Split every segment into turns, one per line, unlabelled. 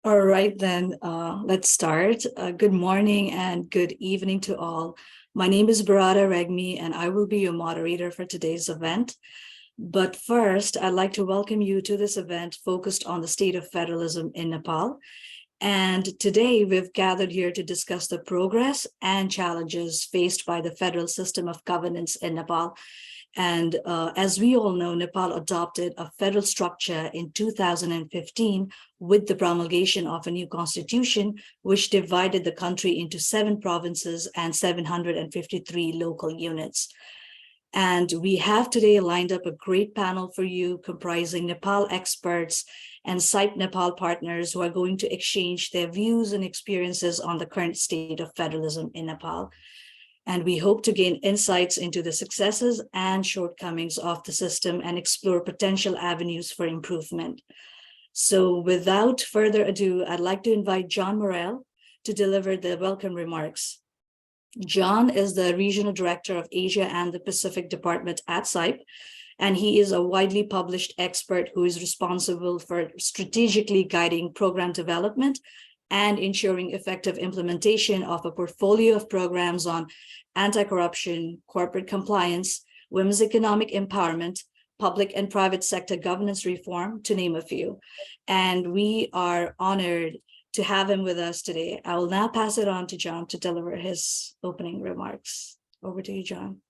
All right, then let's start. Good morning and good evening to all. My name is Veeshan Rayamajhee, and I will be your moderator for today's event. But first, I'd like to welcome you to this event focused on the state of federalism in Nepal. And today we've gathered here to discuss the progress and challenges faced by the federal system of governance in Nepal. And as we all know, Nepal adopted a federal structure in 2015 with the promulgation of a new constitution, which divided the country into 7 provinces and 753 local units. And we have today lined up a great panel for you comprising Nepal experts and CIPE Nepal partners who are going to exchange their views and experiences on the current state of federalism in Nepal. And we hope to gain insights into the successes and shortcomings of the system and explore potential avenues for improvement. So without further ado, I'd like to invite John Morrell to deliver the welcome remarks. John is the Regional Director of Asia and the Pacific Department at CIPE, and he is a widely published expert who is responsible for strategically guiding program development and ensuring effective implementation of a portfolio of programs on anti-corruption, corporate compliance, women's economic empowerment, public and private sector governance reform, to name a few. And we are honored to have him with us today. I will now pass it on to John to deliver his opening remarks. Over to you, John.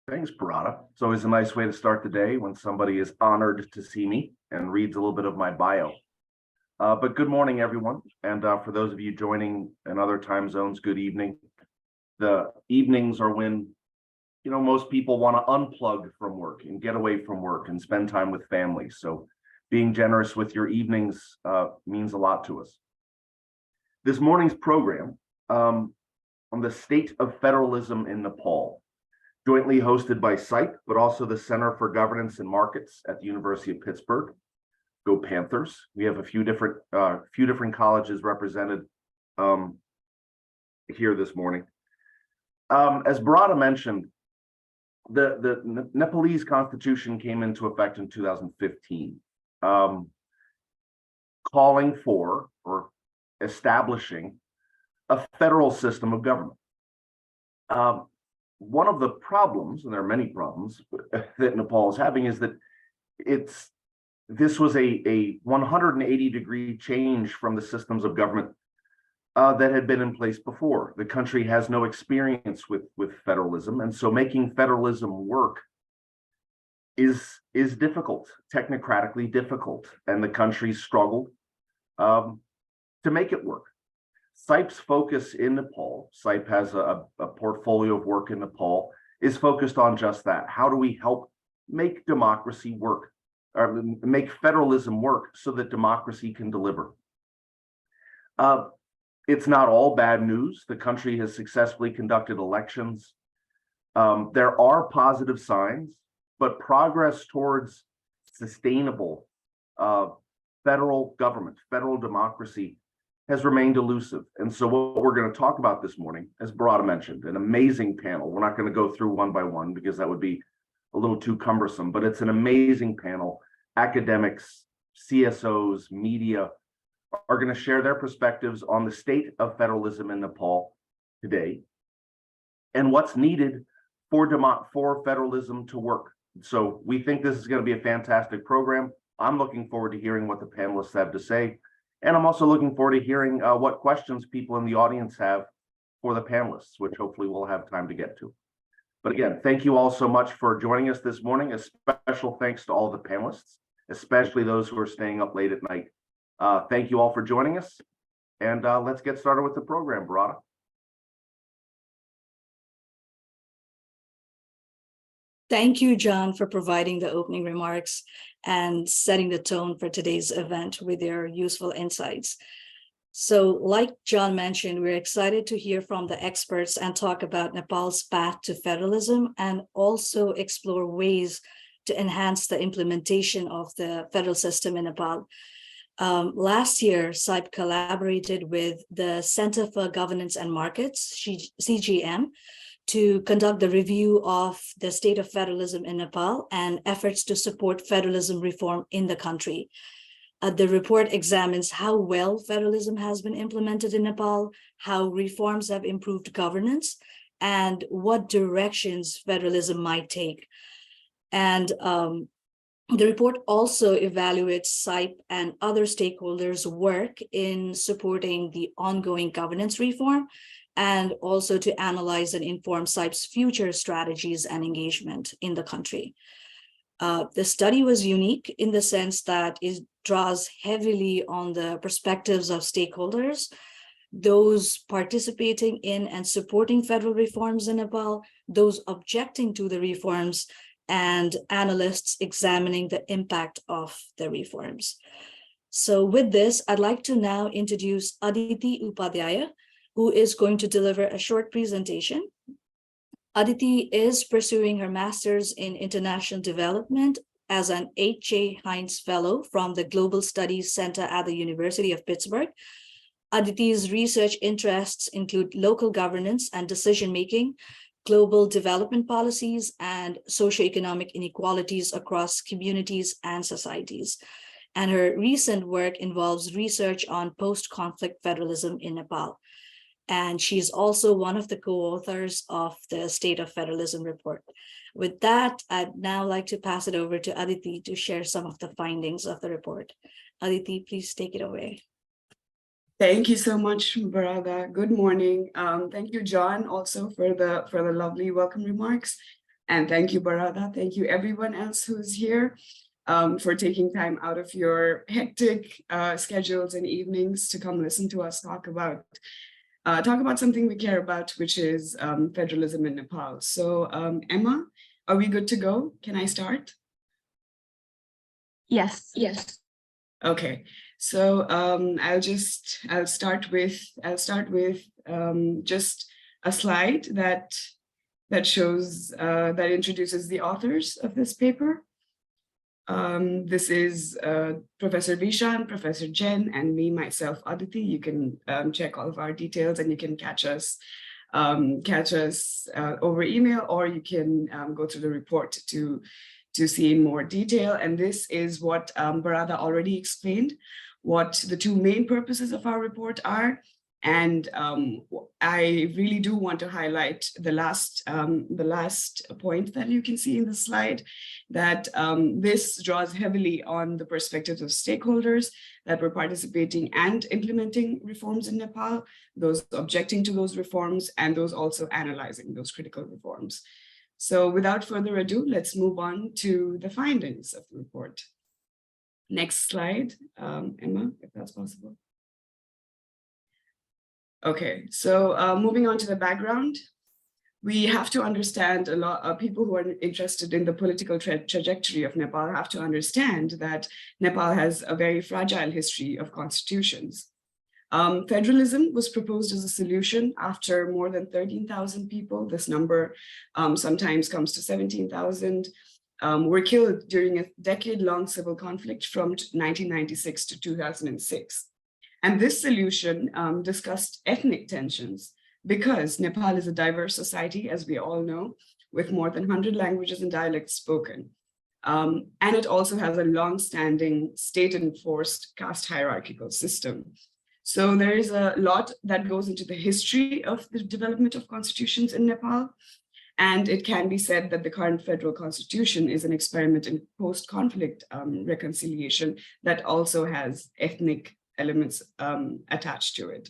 Thanks, Parada. It's always a nice way to start the day when somebody is honored to see me and reads a little bit of my bio. But good morning, everyone. And for those of you joining in other time zones, good evening. The evenings are when, most people want to unplug from work and get away from work and spend time with family. So being generous with your evenings means a lot to us. This morning's program on the state of federalism in Nepal, jointly hosted by CIPE, but also the Center for Governance and Markets at the University of Pittsburgh. Go Panthers. We have a few different colleges represented here this morning. As Parada mentioned, the Nepalese constitution came into effect in 2015, calling for or establishing a federal system of government. One of the problems, and there are many problems that Nepal is having, is that this was a 180-degree change from the systems of government that had been in place before. The country has no experience with federalism, and so making federalism work is difficult, technocratically difficult, and the country struggled to make it work. CIPE's focus in Nepal, CIPE has a portfolio of work in Nepal, is focused on just that. How do we help make democracy work? Or make federalism work so that democracy can deliver. It's not all bad news. The country has successfully conducted elections. There are positive signs, but progress towards sustainable federal government, federal democracy has remained elusive. And so what we're going to talk about this morning, as Parada mentioned, an amazing panel. We're not going to go through one by one because that would be a little too cumbersome, but it's an amazing panel. Academics, CSOs, media are going to share their perspectives on the state of federalism in Nepal today and what's needed for federalism to work. So we think this is going to be a fantastic program. I'm looking forward to hearing what the panelists have to say. And I'm also looking forward to hearing what questions people in the audience have for the panelists, which hopefully we'll have time to get to. But again, thank you all so much for joining us this morning. A special thanks to all the panelists, especially those who are staying up late at night. Thank you all for joining us. And let's get started with the program, Parada.
Thank you, John, for providing the opening remarks and setting the tone for today's event with your useful insights. So like John mentioned, we're excited to hear from the experts and talk about Nepal's path to federalism and also explore ways to enhance the implementation of the federal system in Nepal. Last year, CIPE collaborated with the Center for Governance and Markets, CGM, to conduct the review of the state of federalism in Nepal and efforts to support federalism reform in the country. The report examines how well federalism has been implemented in Nepal, how reforms have improved governance, and what directions federalism might take. And the report also evaluates CIPE and other stakeholders' work in supporting the ongoing governance reform, and also to analyze and inform CIPE's future strategies and engagement in the country. The study was unique in the sense that it draws heavily on the perspectives of stakeholders, those participating in and supporting federal reforms in Nepal, those objecting to the reforms, and analysts examining the impact of the reforms. So with this, I'd like to now introduce Aditi Upadhyaya, who is going to deliver a short presentation. Aditi is pursuing her master's in international development as an H.J. Heinz Fellow from the Global Studies Center at the University of Pittsburgh. Aditi's research interests include local governance and decision-making, global development policies, and socioeconomic inequalities across communities and societies. And her recent work involves research on post-conflict federalism in Nepal. And she's also one of the co-authors of the State of Federalism report. With that, I'd now like to pass it over to Aditi to share some of the findings of the report. Aditi, please take it away.
Thank you so much, Barada. Good morning. Thank you, John, also for the lovely welcome remarks. And thank you, Barada. Thank you, everyone else who's here for taking time out of your hectic schedules and evenings to come listen to us talk about something we care about, which is federalism in Nepal. So Emma, are we good to go? Can I start?
Yes.
Okay, so I'll start with just a slide that shows that introduces the authors of this paper. This is Professor Veeshan, Professor Jen, and me, myself, Aditi. You can check all of our details, and you can catch us over email, or you can go through the report to see in more detail. And this is what Barada already explained, what the two main purposes of our report are. And I really do want to highlight the last point that you can see in the slide, that this draws heavily on the perspectives of stakeholders that were participating and implementing reforms in Nepal, those objecting to those reforms, and those also analyzing those critical reforms. So without further ado, let's move on to the findings of the report. Next slide, Emma, if that's possible. Okay, so moving on to the background, we have to understand a lot of people who are interested in the political trajectory of Nepal have to understand that Nepal has a very fragile history of constitutions. Federalism was proposed as a solution after more than 13,000 people. This number sometimes comes to 17,000. Were killed during a decade-long civil conflict from 1996 to 2006. And this solution discussed ethnic tensions because Nepal is a diverse society, as we all know, with more than 100 languages and dialects spoken. And it also has a long-standing state-enforced caste hierarchical system. So there is a lot that goes into the history of the development of constitutions in Nepal. And it can be said that the current federal constitution is an experiment in post-conflict reconciliation that also has ethnic elements attached to it.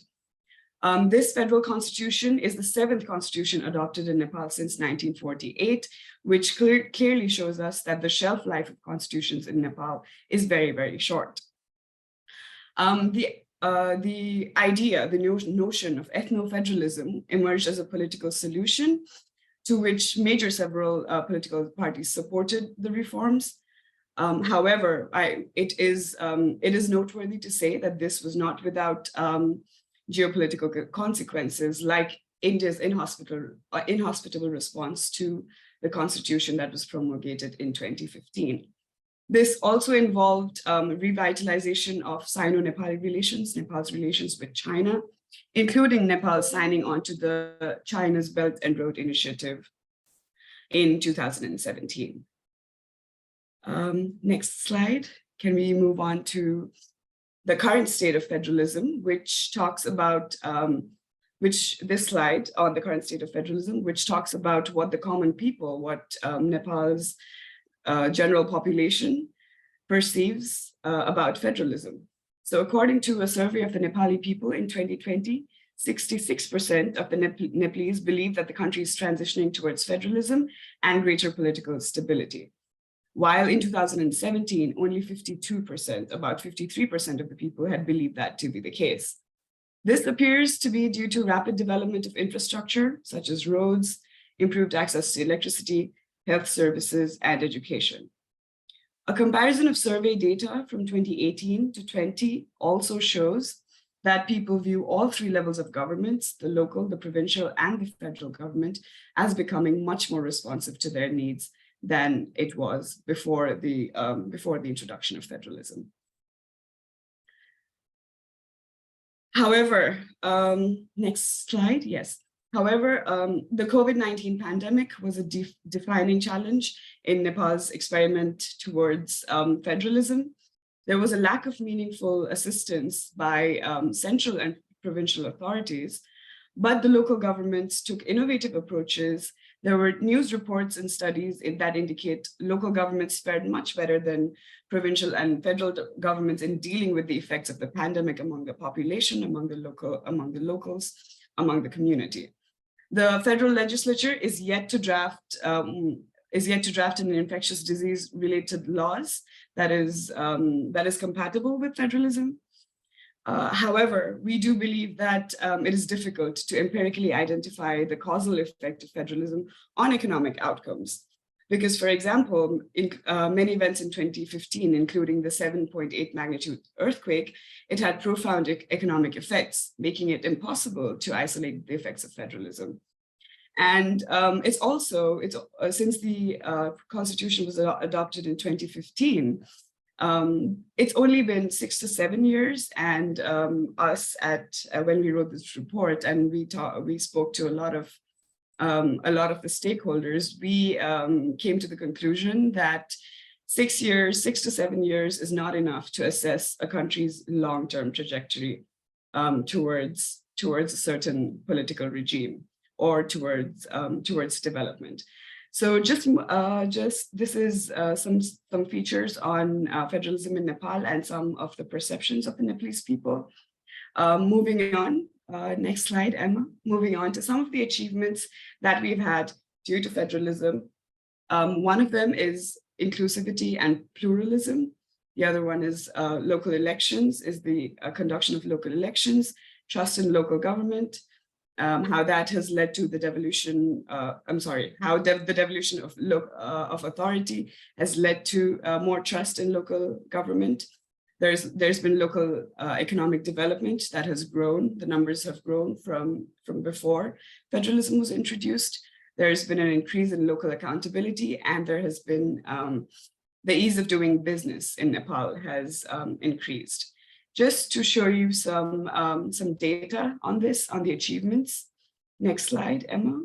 This federal constitution is the 7th constitution adopted in Nepal since 1948, which clearly shows us that the shelf life of constitutions in Nepal is very, very short. The idea, the notion of ethno-federalism emerged as a political solution to which several political parties supported the reforms. However, it is noteworthy to say that this was not without geopolitical consequences, like India's inhospitable response to the constitution that was promulgated in 2015. This also involved revitalization of Sino-Nepali relations, Nepal's relations with China, including Nepal signing on to the China's Belt and Road Initiative in 2017. Next slide. can we move on to the current state of federalism, which talks about, this slide on the current state of federalism, which talks about what the common people, what Nepal's general population perceives about federalism. So according to a survey of the Nepali people in 2020, 66% of the Nepalese believe that the country is transitioning towards federalism and greater political stability. While in 2017, only 52%, about 53% of the people had believed that to be the case. This appears to be due to rapid development of infrastructure, such as roads, improved access to electricity, health services, and education. A comparison of survey data from 2018 to 20 also shows that people view all three levels of governments, the local, the provincial, and the federal government, as becoming much more responsive to their needs than it was before the introduction of federalism. However, next slide, yes. However, the COVID-19 pandemic was a defining challenge in Nepal's experiment towards federalism. There was a lack of meaningful assistance by central and provincial authorities, but the local governments took innovative approaches. There were news reports and studies that indicate local governments fared much better than provincial and federal governments in dealing with the effects of the pandemic among the population, among the locals, among the community. The federal legislature is yet to draft an infectious disease related laws that is compatible with federalism. However, we do believe that it is difficult to empirically identify the causal effect of federalism on economic outcomes. Because, for example, in many events in 2015, including the 7.8 magnitude earthquake, it had profound economic effects, making it impossible to isolate the effects of federalism. And since the Constitution was adopted in 2015, it's only been 6 to 7 years, and when we wrote this report and we spoke to a lot of the stakeholders, we came to the conclusion that 6 to 7 years is not enough to assess a country's long-term trajectory towards a certain political regime or towards development. So this is some features on federalism in Nepal and some of the perceptions of the Nepalese people. Moving on, next slide, Emma. Moving on to some of the achievements that we've had due to federalism. One of them is inclusivity and pluralism. The other one is local elections, is the conduction of local elections, trust in local government, how that has led to the devolution, the devolution of authority has led to more trust in local government. There's been local economic development that has grown. The numbers have grown from before federalism was introduced. There's been an increase in local accountability, and there has been the ease of doing business in Nepal has increased. Just to show you some data on this, on the achievements. Next slide, Emma.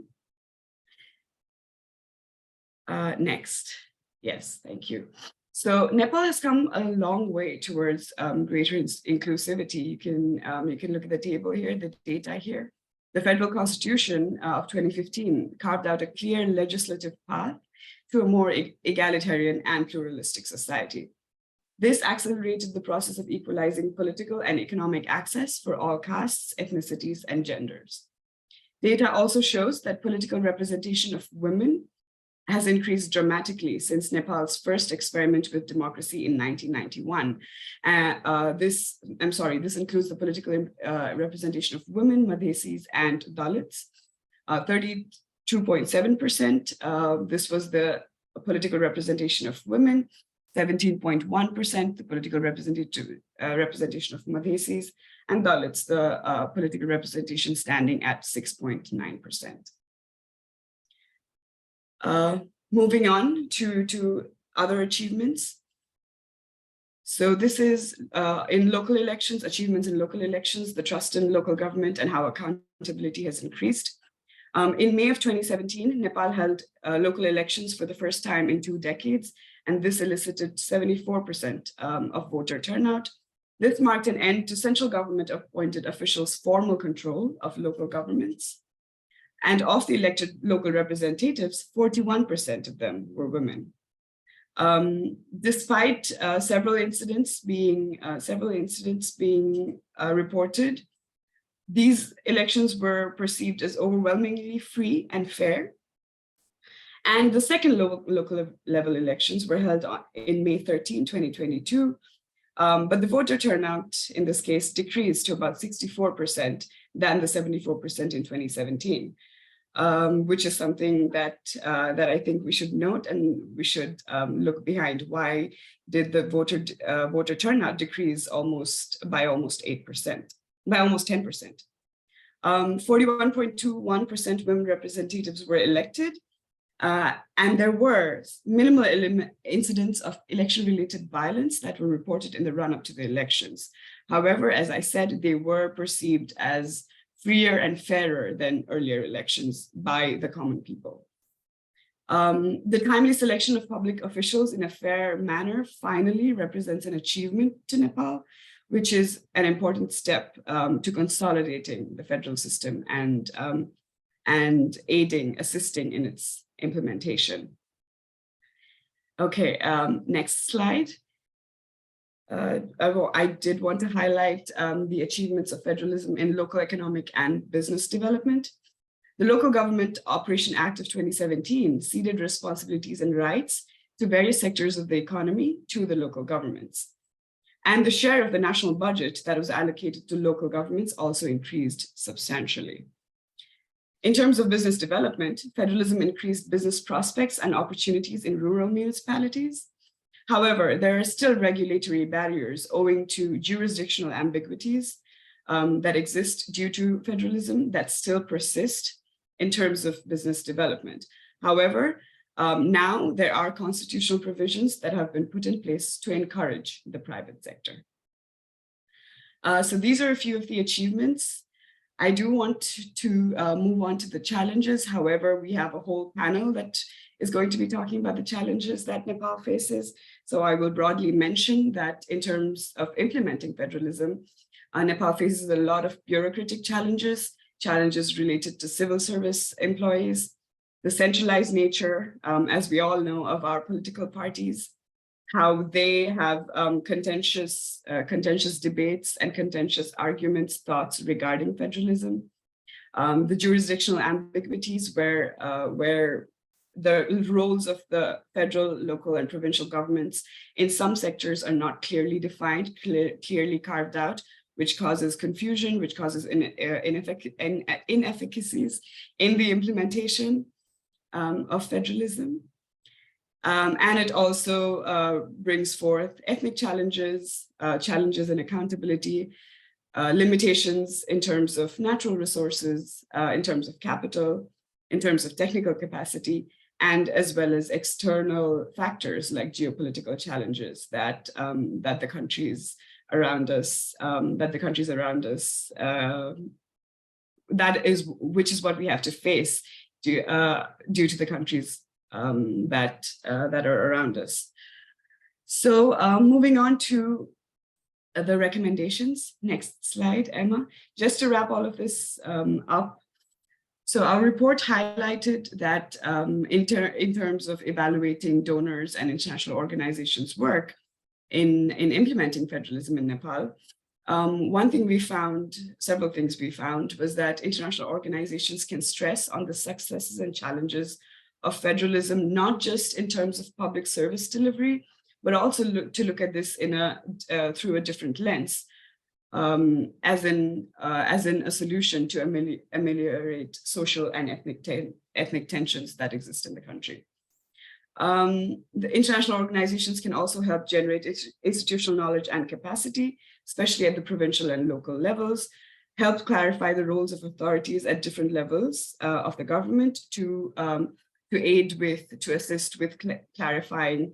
Next. Yes, thank you. So Nepal has come a long way towards greater inclusivity. You can look at the table here, the data here. The Federal Constitution of 2015 carved out a clear legislative path to a more egalitarian and pluralistic society. This accelerated the process of equalizing political and economic access for all castes, ethnicities, and genders. Data also shows that political representation of women has increased dramatically since Nepal's first experiment with democracy in 1991. This includes the political representation of women, Madhesis, and Dalits. 32.7%, this was the political representation of women, 17.1%, the political representation of Madhesis, and Dalits, the political representation standing at 6.9%. Moving on to other achievements. So this is in local elections, achievements in local elections, the trust in local government and how accountability has increased. In May of 2017, Nepal held local elections for the first time in 2 decades, and this elicited 74% of voter turnout. This marked an end to central government-appointed officials' formal control of local governments. And of the elected local representatives, 41% of them were women. Despite several incidents being reported, these elections were perceived as overwhelmingly free and fair. And the second local level elections were held in May 13, 2022. But the voter turnout in this case decreased to about 64% than the 74% in 2017, which is something that I think we should note, and we should look behind. Why did the voter turnout decrease by almost 8%, by almost 10%? 41.21% women representatives were elected, and there were minimal incidents of election-related violence that were reported in the run-up to the elections. However, as I said, they were perceived as freer and fairer than earlier elections by the common people. The timely selection of public officials in a fair manner finally represents an achievement to Nepal, which is an important step to consolidating the federal system and assisting in its implementation. Okay, next slide. I did want to highlight the achievements of federalism in local economic and business development. The Local Government Operation Act of 2017 ceded responsibilities and rights to various sectors of the economy to the local governments. And the share of the national budget that was allocated to local governments also increased substantially. In terms of business development, federalism increased business prospects and opportunities in rural municipalities. However, there are still regulatory barriers owing to jurisdictional ambiguities that exist due to federalism that still persist in terms of business development. However, now there are constitutional provisions that have been put in place to encourage the private sector. So these are a few of the achievements. I do want to move on to the challenges. However, we have a whole panel that is going to be talking about the challenges that Nepal faces. So I will broadly mention that in terms of implementing federalism, Nepal faces a lot of bureaucratic challenges related to civil service employees, the centralized nature, as we all know, of our political parties, how they have contentious debates and contentious arguments, thoughts regarding federalism, the jurisdictional ambiguities where the roles of the federal, local, and provincial governments in some sectors are not clearly defined, clearly carved out, which causes confusion, which causes inefficacies in the implementation of federalism. And it also brings forth ethnic challenges, challenges in accountability, limitations in terms of natural resources, in terms of capital, in terms of technical capacity, and as well as external factors like geopolitical challenges that the countries around us, which is what we have to face due to the countries that are around us. So moving on to the recommendations. Next slide, Emma. Just to wrap all of this up. So our report highlighted that in terms of evaluating donors and international organizations' work in implementing federalism in Nepal, several things we found was that international organizations can stress on the successes and challenges of federalism, not just in terms of public service delivery, but also to look at this through a different lens, as in a solution to ameliorate social and ethnic tensions that exist in the country. The international organizations can also help generate institutional knowledge and capacity, especially at the provincial and local levels, help clarify the roles of authorities at different levels of the government to assist with clarifying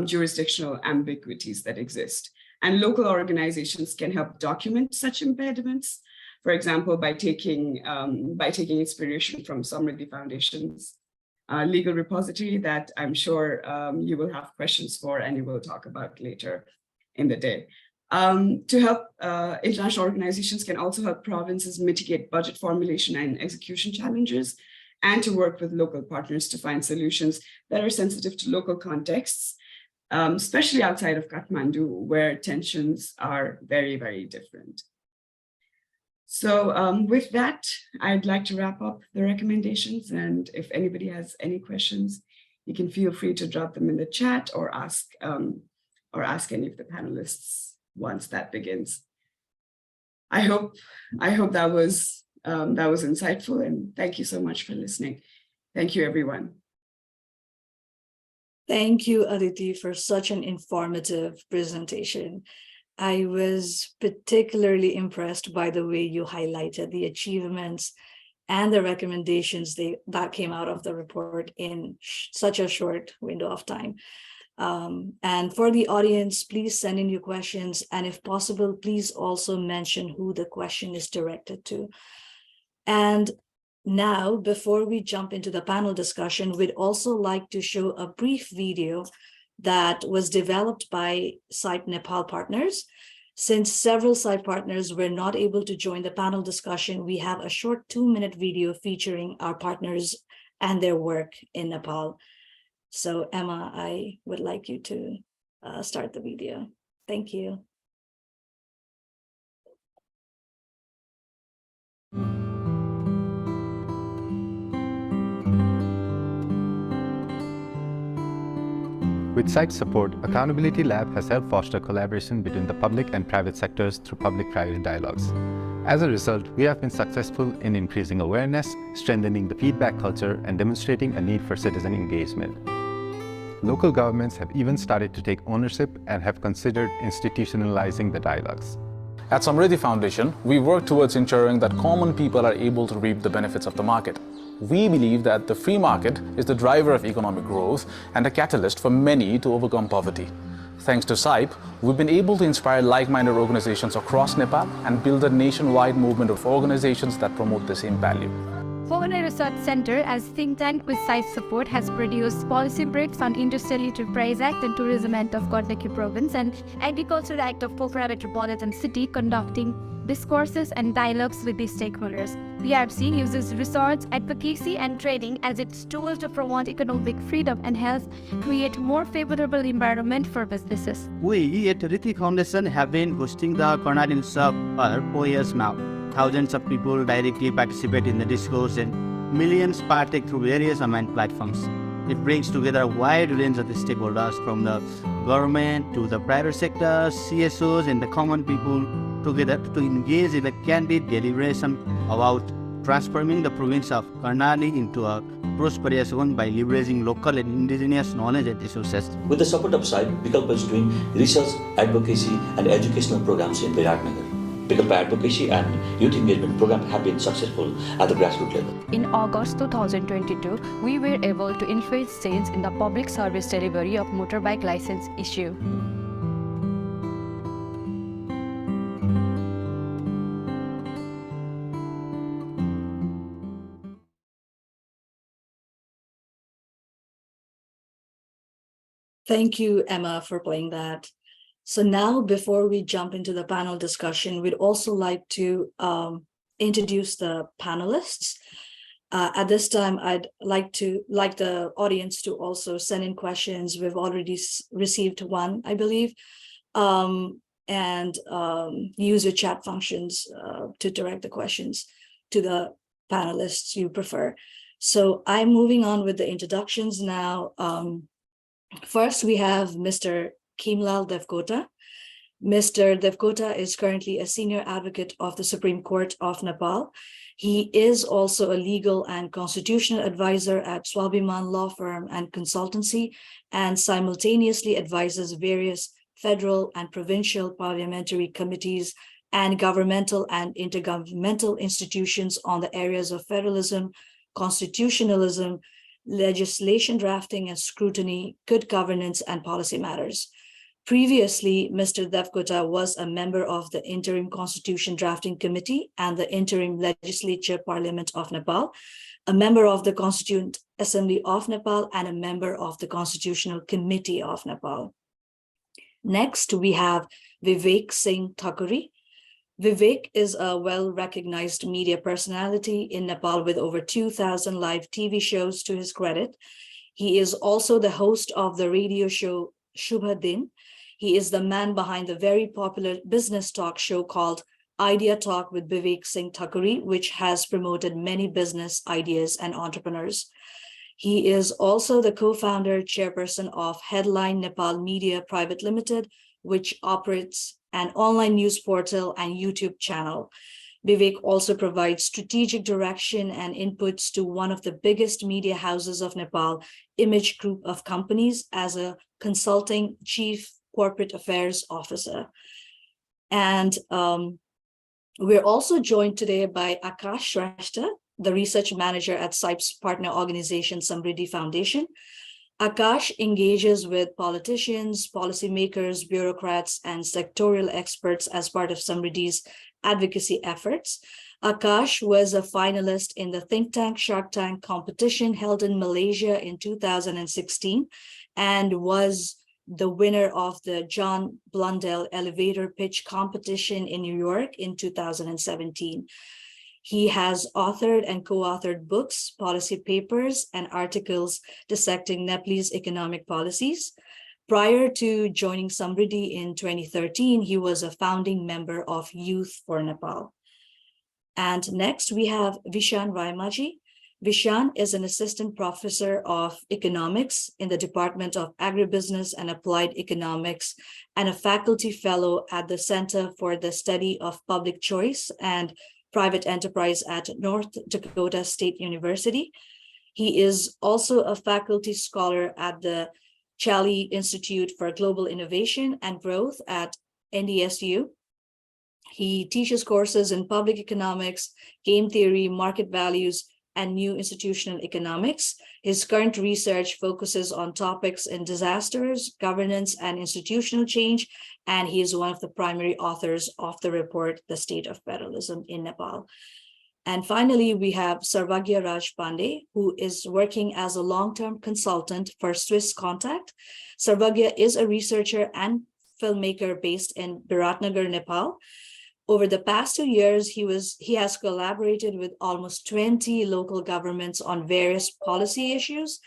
jurisdictional ambiguities that exist. And local organizations can help document such impediments, for example, by taking inspiration from Samriddhi Foundation's legal repository that I'm sure you will have questions for and you will talk about later in the day. To help, international organizations can also help provinces mitigate budget formulation and execution challenges, and to work with local partners to find solutions that are sensitive to local contexts, especially outside of Kathmandu, where tensions are very, very different. So with that, I'd like to wrap up the recommendations. And if anybody has any questions, you can feel free to drop them in the chat or ask any of the panelists once that begins. I hope that was insightful, and thank you so much for listening. Thank you, everyone.
Thank you, Aditi, for such an informative presentation. I was particularly impressed by the way you highlighted the achievements and the recommendations that came out of the report in such a short window of time. And for the audience, please send in your questions. And if possible, please also mention who the question is directed to. And now, before we jump into the panel discussion, we'd also like to show a brief video that was developed by CIPE Nepal partners. Since several CIPE partners were not able to join the panel discussion, we have a short 2-minute video featuring our partners and their work in Nepal. So Emma, I would like you to start the video. Thank you.
With CIPE support, Accountability Lab has helped foster collaboration between the public and private sectors through public-private dialogues. As a result, we have been successful in increasing awareness, strengthening the feedback culture, and demonstrating a need for citizen engagement. Local governments have even started to take ownership and have considered institutionalizing the dialogues.
At Samriddhi Foundation, we work towards ensuring that common people are able to reap the benefits of the market. We believe that the free market is the driver of economic growth and a catalyst for many to overcome poverty. Thanks to CIPE, we've been able to inspire like-minded organizations across Nepal and build a nationwide movement of organizations that promote the same value.
Foreign Research Center, as think tank with CIPE support, has produced policy briefs on Industrial Enterprise Act and Tourism Act of Gandaki Province and Agriculture Act of Pokhara Metropolitan City, conducting discourses and dialogues with the stakeholders. PRC uses research, advocacy, and training as its tool to promote economic freedom and help create more favorable environment for businesses.
We at Rithi Foundation have been hosting the Karnal Utsav for 4 years now. Thousands of people directly participate in the discourse and millions partake through various online platforms. It brings together a wide range of the stakeholders from the government to the private sector, CSOs, and the common people together to engage in a candid deliberation about transforming the province of Karnali into a prosperous one by leveraging local and indigenous knowledge and resources.
With the support of CIPE, Vikalpa is doing research, advocacy, and educational programs in Viratnagar. Vikalpa advocacy and youth engagement program have been successful at the grassroots level.
In August 2022, we were able to influence change in the public service delivery of motorbike license issue.
Thank you, Emma, for playing that. So now, before we jump into the panel discussion, we'd also like to introduce the panelists. At this time, I'd like the audience to also send in questions. We've already received one, I believe, and use your chat functions to direct the questions to the panelists you prefer. So I'm moving on with the introductions now. First, we have Mr. Khimlal Devkota. Mr. Devkota is currently a senior advocate of the Supreme Court of Nepal. He is also a legal and constitutional advisor at Swabhiman Law Firm and Consultancy, and simultaneously advises various federal and provincial parliamentary committees and governmental and intergovernmental institutions on the areas of federalism, constitutionalism, legislation drafting and scrutiny, good governance, and policy matters. Previously, Mr. Devkota was a member of the Interim Constitution Drafting Committee and the Interim Legislature Parliament of Nepal, a member of the Constituent Assembly of Nepal, and a member of the Constitutional Committee of Nepal. Next, we have Vivek Singh Thakuri. Vivek is a well-recognized media personality in Nepal with over 2,000 live TV shows to his credit. He is also the host of the radio show Shubha Din. He is the man behind the very popular business talk show called Idea Talk with Vivek Singh Thakuri, which has promoted many business ideas and entrepreneurs. He is also the co-founder, chairperson of Headline Nepal Media Private Limited, which operates an online news portal and YouTube channel. Vivek also provides strategic direction and inputs to one of the biggest media houses of Nepal, Image Group of Companies, as a consulting chief corporate affairs officer. And we're also joined today by Akash Shrestha, the research manager at CIPE's partner organization, Samriddhi Foundation. Akash engages with politicians, policymakers, bureaucrats, and sectorial experts as part of Samriddhi's advocacy efforts. Akash was a finalist in the think tank Shark Tank competition held in Malaysia in 2016 and was the winner of the John Blundell elevator pitch competition in New York in 2017. He has authored and co-authored books, policy papers, and articles dissecting Nepalese economic policies. Prior to joining Samriddhi in 2013, he was a founding member of Youth for Nepal. And next, we have Veeshan Rayamajhee. Veeshan is an assistant professor of economics in the Department of Agribusiness and Applied Economics and a faculty fellow at the Center for the Study of Public Choice and Private Enterprise at North Dakota State University. He is also a faculty scholar at the Chali Institute for Global Innovation and Growth at NDSU. He teaches courses in public economics, game theory, market values, and new institutional economics. His current research focuses on topics in disasters, governance, and institutional change, and he is one of the primary authors of the report, The State of Federalism in Nepal. And finally, we have Sarvagya Raj Pandey, who is working as a long-term consultant for Swiss Contact. Sarvagya is a researcher and filmmaker based in Biratnagar, Nepal. Over the past 2 years, he has collaborated with almost 20 local governments on various policy issues.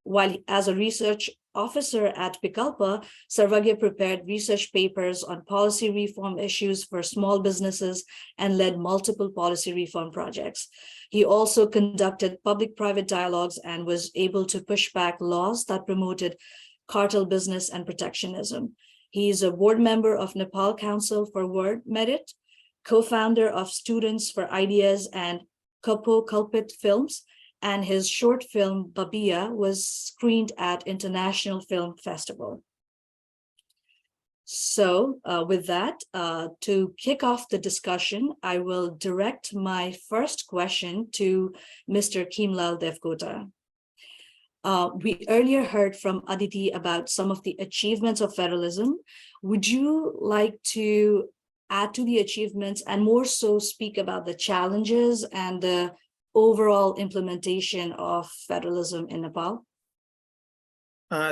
While as a research officer at Vikalpa, Sarvagya prepared research papers on policy reform issues for small businesses and led multiple policy reform projects. He also conducted public-private dialogues and was able to push back laws that promoted cartel business and protectionism. He is a board member of Nepal Council for World Merit, co-founder of Students for Ideas and Kapo Kulpit Films, and his short film Babia was screened at International Film Festival. So with that, to kick off the discussion, I will direct my first question to Mr. Khimlal Devkota. We earlier heard from Aditi about some of the achievements of federalism. Would you like to add to the achievements and more so speak about the challenges and the overall implementation of federalism in Nepal?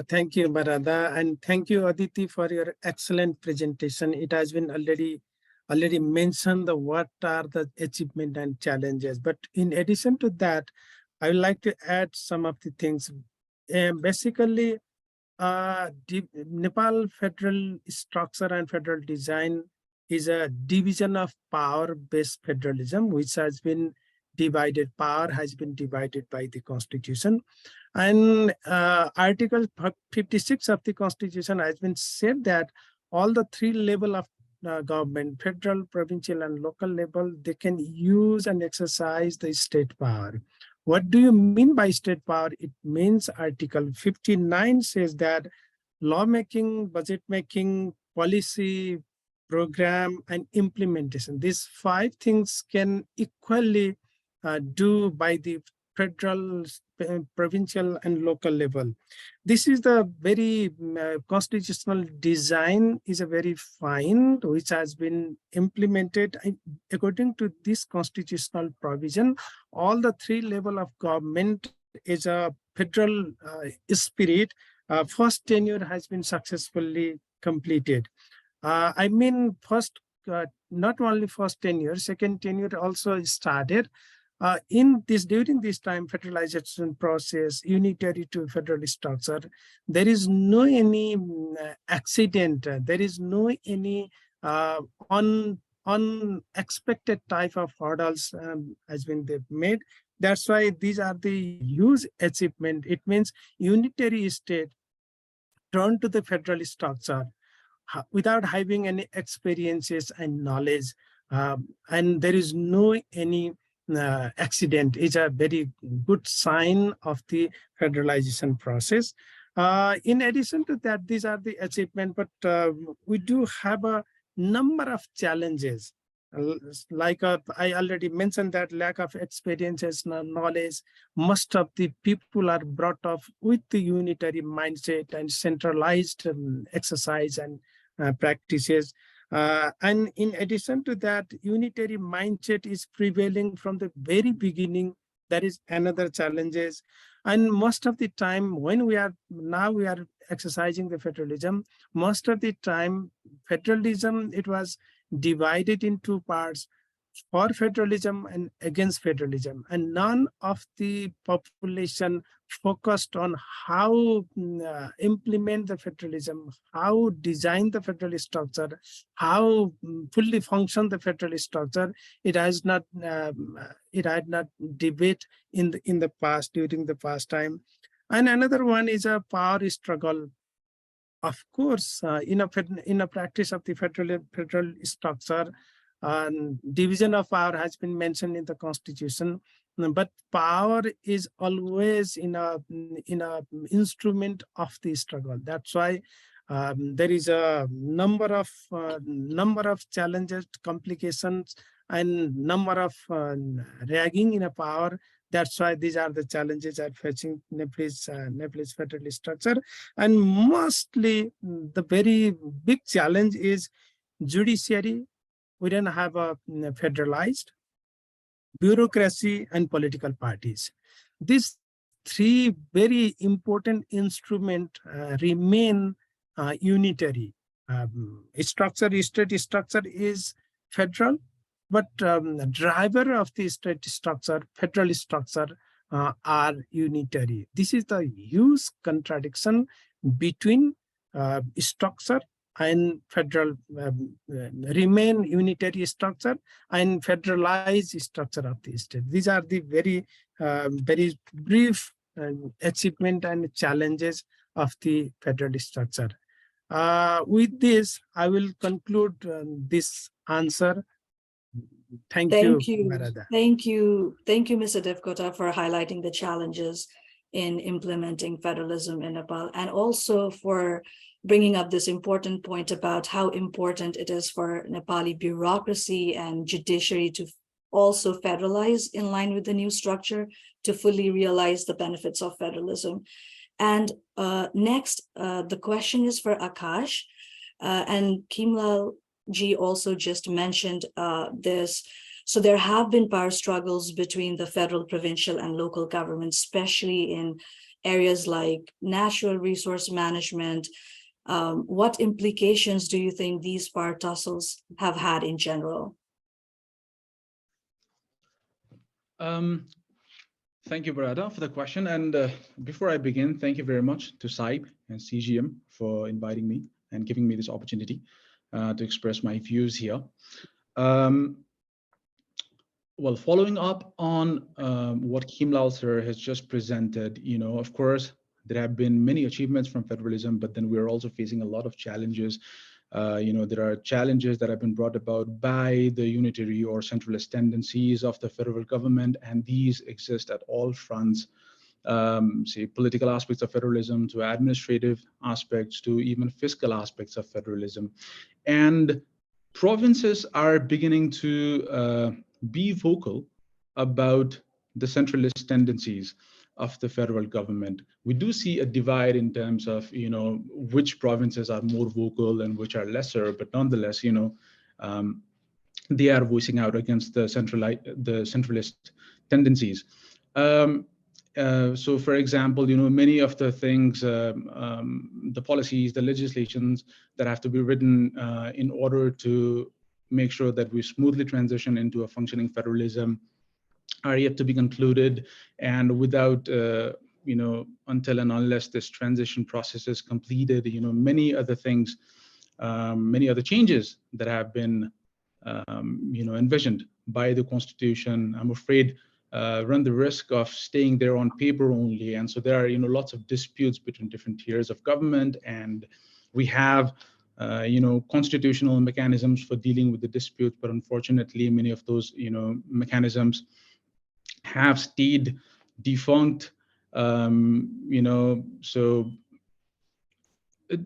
Thank you, Barada, and thank you, Aditi, for your excellent presentation. It has been already mentioned what are the achievement and challenges. But in addition to that, I would like to add some of the things. Basically, Nepal federal structure and federal design is a division of power-based federalism, which has been divided. Power has been divided by the Constitution. And Article 56 of the Constitution has been said that all the three levels of government, federal, provincial, and local level, they can use and exercise the state power. What do you mean by state power? It means Article 59 says that lawmaking, budget making, policy, program, and implementation, these five things can equally do by the federal, provincial, and local level. This is the very constitutional design is a very fine, which has been implemented according to this constitutional provision. All the three levels of government is a federal spirit. First tenure has been successfully completed. I mean, first, not only first tenure, second tenure also started. During this time, federalization process, unitary to federal structure, there is no any accident, there is no any unexpected type of hurdles has been made. That's why these are the huge achievement. It means unitary state turned to the federal structure without having any experiences and knowledge, and there is no any accident. Is a very good sign of the federalization process. In addition to that, these are the achievements, but we do have a number of challenges. Like I already mentioned that lack of experiences, knowledge. Most of the people are brought up with the unitary mindset and centralized exercise and practices. And in addition to that, unitary mindset is prevailing from the very beginning. That is another challenges. And most of the time when we are exercising the federalism, most of the time federalism, it was divided in two parts, for federalism and against federalism. And none of the population focused on how implement the federalism, how design the federal structure, how fully function the federal structure. It had not debate in the past, during the past time. And another one is a power struggle. Of course, in a practice of the federal structure, division of power has been mentioned in the Constitution, but power is always in a instrument of the struggle. That's why there is a number of challenges, complications, and number of ragging in a power. That's why these are the challenges are facing Nepal's federal structure. And mostly the very big challenge is judiciary. We don't have a federalized bureaucracy and political parties. These three very important instruments remain unitary. State structure is federal, but driver of the state structure, federal structure, are unitary. This is the huge contradiction between structure and federal remain unitary structure and federalized structure of the state. These are the very brief achievement and challenges of the federal structure. With this, I will conclude this answer. Thank you, Marada.
Thank you, Mr. Devkota, for highlighting the challenges in implementing federalism in Nepal, and also for bringing up this important point about how important it is for Nepali bureaucracy and judiciary to also federalize in line with the new structure to fully realize the benefits of federalism. And next, the question is for Akash, and Khimlal Ji also just mentioned this. So there have been power struggles between the federal, provincial, and local governments, especially in areas like natural resource management. What implications do you think these power tussles have had in general?
Thank you, Barada, for the question. And before I begin, thank you very much to CIPE and CGM for inviting me and giving me this opportunity to express my views here. Well, following up on what Khimlal sir has just presented, of course, there have been many achievements from federalism, but then we're also facing a lot of challenges. There are challenges that have been brought about by the unitary or centralist tendencies of the federal government, and these exist at all fronts, say political aspects of federalism to administrative aspects to even fiscal aspects of federalism. And provinces are beginning to be vocal about the centralist tendencies of the federal government. We do see a divide in terms of, which provinces are more vocal and which are lesser, but nonetheless, they are voicing out against the centralist tendencies. So, for example, many of the things, the policies, the legislations that have to be written in order to make sure that we smoothly transition into a functioning federalism are yet to be concluded. And without, until and unless this transition process is completed, many other things, many other changes that have been, envisioned by the Constitution, I'm afraid, run the risk of staying there on paper only. And so there are, lots of disputes between different tiers of government, and we have, constitutional mechanisms for dealing with the disputes, but unfortunately, many of those, mechanisms have stayed defunct. So,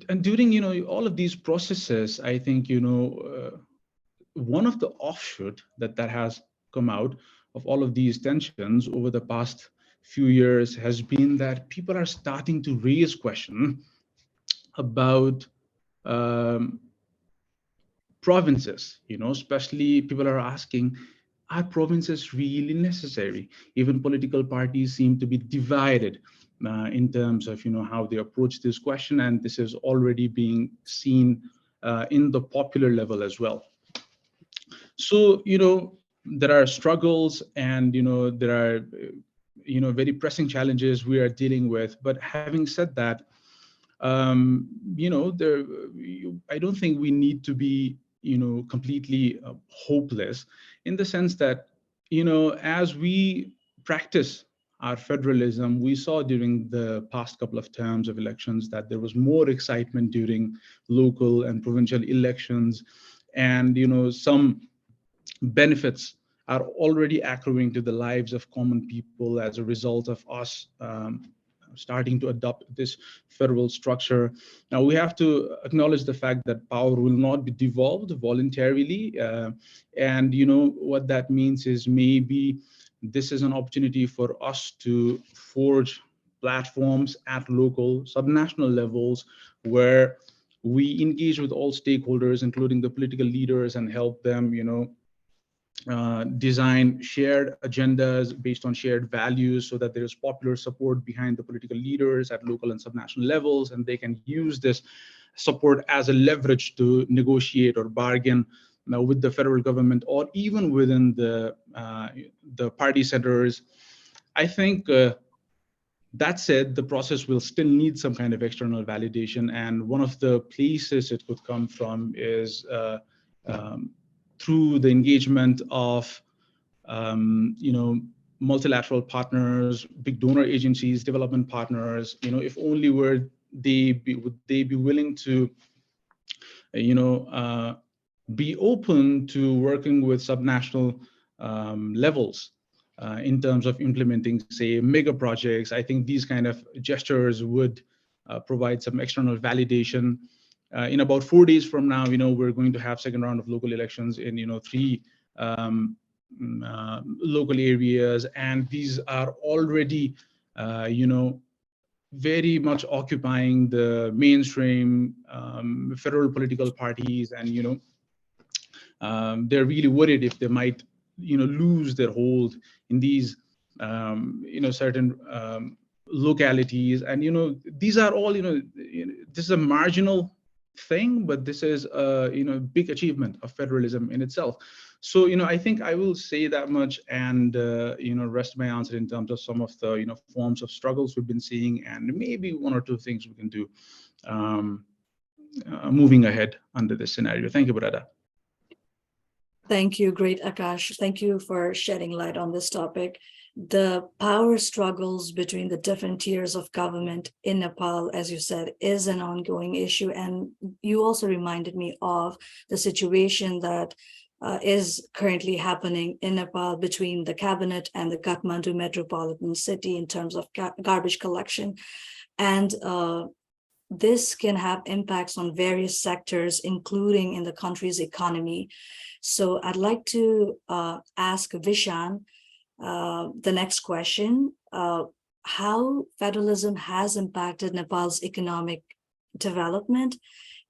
and during, all of these processes, I think, one of the offshoot that has come out of all of these tensions over the past few years has been that people are starting to raise questions about provinces, especially people are asking, are provinces really necessary? Even political parties seem to be divided in terms of, how they approach this question. And this is already being seen in the popular level as well. So, there are struggles and, there are, very pressing challenges we are dealing with. But having said that, I don't think we need to be, completely hopeless, in the sense that, as we practice our federalism, we saw during the past couple of terms of elections that there was more excitement during local and provincial elections, and, some benefits are already accruing to the lives of common people as a result of us starting to adopt this federal structure. Now, we have to acknowledge the fact that power will not be devolved voluntarily. And, what that means is maybe this is an opportunity for us to forge platforms at local, subnational levels where we engage with all stakeholders, including the political leaders, and help them, design shared agendas based on shared values, so that there's popular support behind the political leaders at local and subnational levels, and they can use this support as a leverage to negotiate or bargain with the federal government, or even within the party centers. I think that said, the process will still need some kind of external validation, and one of the places it could come from is through the engagement of, multilateral partners, big donor agencies, development partners. If only would they be willing to, be open to working with subnational levels in terms of implementing, say, mega projects. I think these kind of gestures would provide some external validation. In about 4 days from now, we're going to have second round of local elections in, 3 local areas, and these are already, very much occupying the mainstream federal political parties, and they're really worried if they might, lose their hold in these, certain localities, and these are all, this is a marginal thing, but this is a big achievement of federalism in itself. So I think I will say that much, and rest my answer in terms of some of the forms of struggles we've been seeing, and maybe 1 or 2 things we can do moving ahead under this scenario. Thank you, Brada.
Thank you, great Akash. Thank you for shedding light on this topic. The power struggles between the different tiers of government in Nepal, as you said, is an ongoing issue. And you also reminded me of the situation that is currently happening in Nepal between the cabinet and the Kathmandu metropolitan city in terms of garbage collection. And this can have impacts on various sectors, including in the country's economy. So I'd like to ask Veeshan, The next question, how federalism has impacted Nepal's economic development,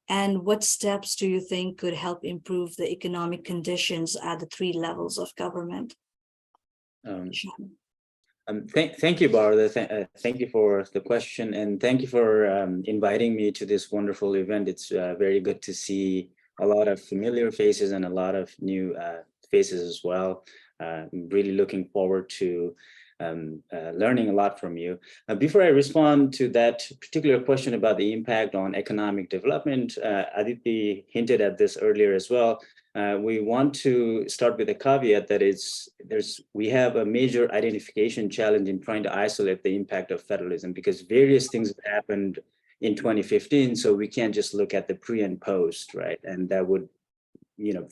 and what steps do you think could help improve the economic conditions at the 3 levels of government?
Thank you, Bharata. Thank you for the question, and thank you for inviting me to this wonderful event. It's very good to see a lot of familiar faces and a lot of new faces as well. I'm really looking forward to learning a lot from you. Before I respond to that particular question about the impact on economic development, Aditi hinted at this earlier as well. We want to start with a caveat that we have a major identification challenge in trying to isolate the impact of federalism, because various things have happened in 2015, so we can't just look at the pre and post, right? And that would,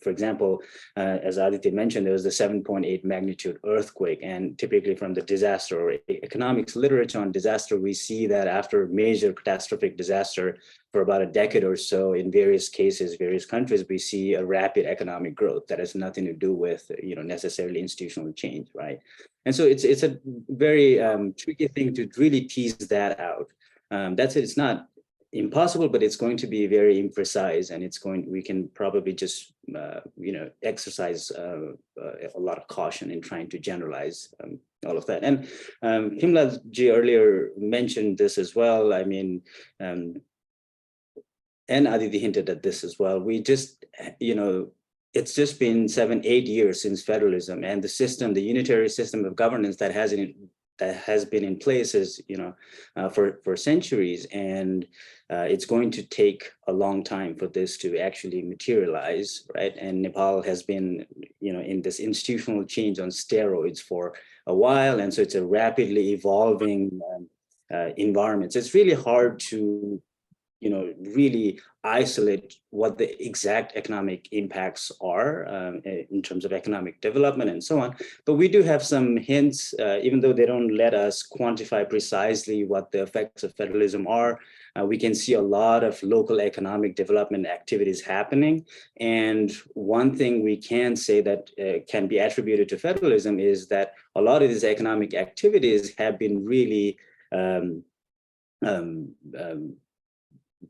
for example, as Aditi mentioned, there was the 7.8 magnitude earthquake, and typically from the disaster or economics literature on disaster, we see that after major catastrophic disaster for about a decade or so, in various cases, various countries, we see a rapid economic growth that has nothing to do with, necessarily institutional change, right? And so it's a very tricky thing to really tease that out. That's it. It's not impossible, but it's going to be very imprecise, and we can probably just exercise a lot of caution in trying to generalize all of that. And Khimlal ji earlier mentioned this as well. I mean, and Aditi hinted at this as well. We just, it's just been 7-8 years since federalism, and the unitary system of governance that has been in place is, for centuries, and it's going to take a long time for this to actually materialize, right? And Nepal has been, in this institutional change on steroids for a while, and so it's a rapidly evolving environment. So it's really hard to, really isolate what the exact economic impacts are in terms of economic development and so on. But we do have some hints, even though they don't let us quantify precisely what the effects of federalism are. We can see a lot of local economic development activities happening. And one thing we can say that can be attributed to federalism is that a lot of these economic activities have been really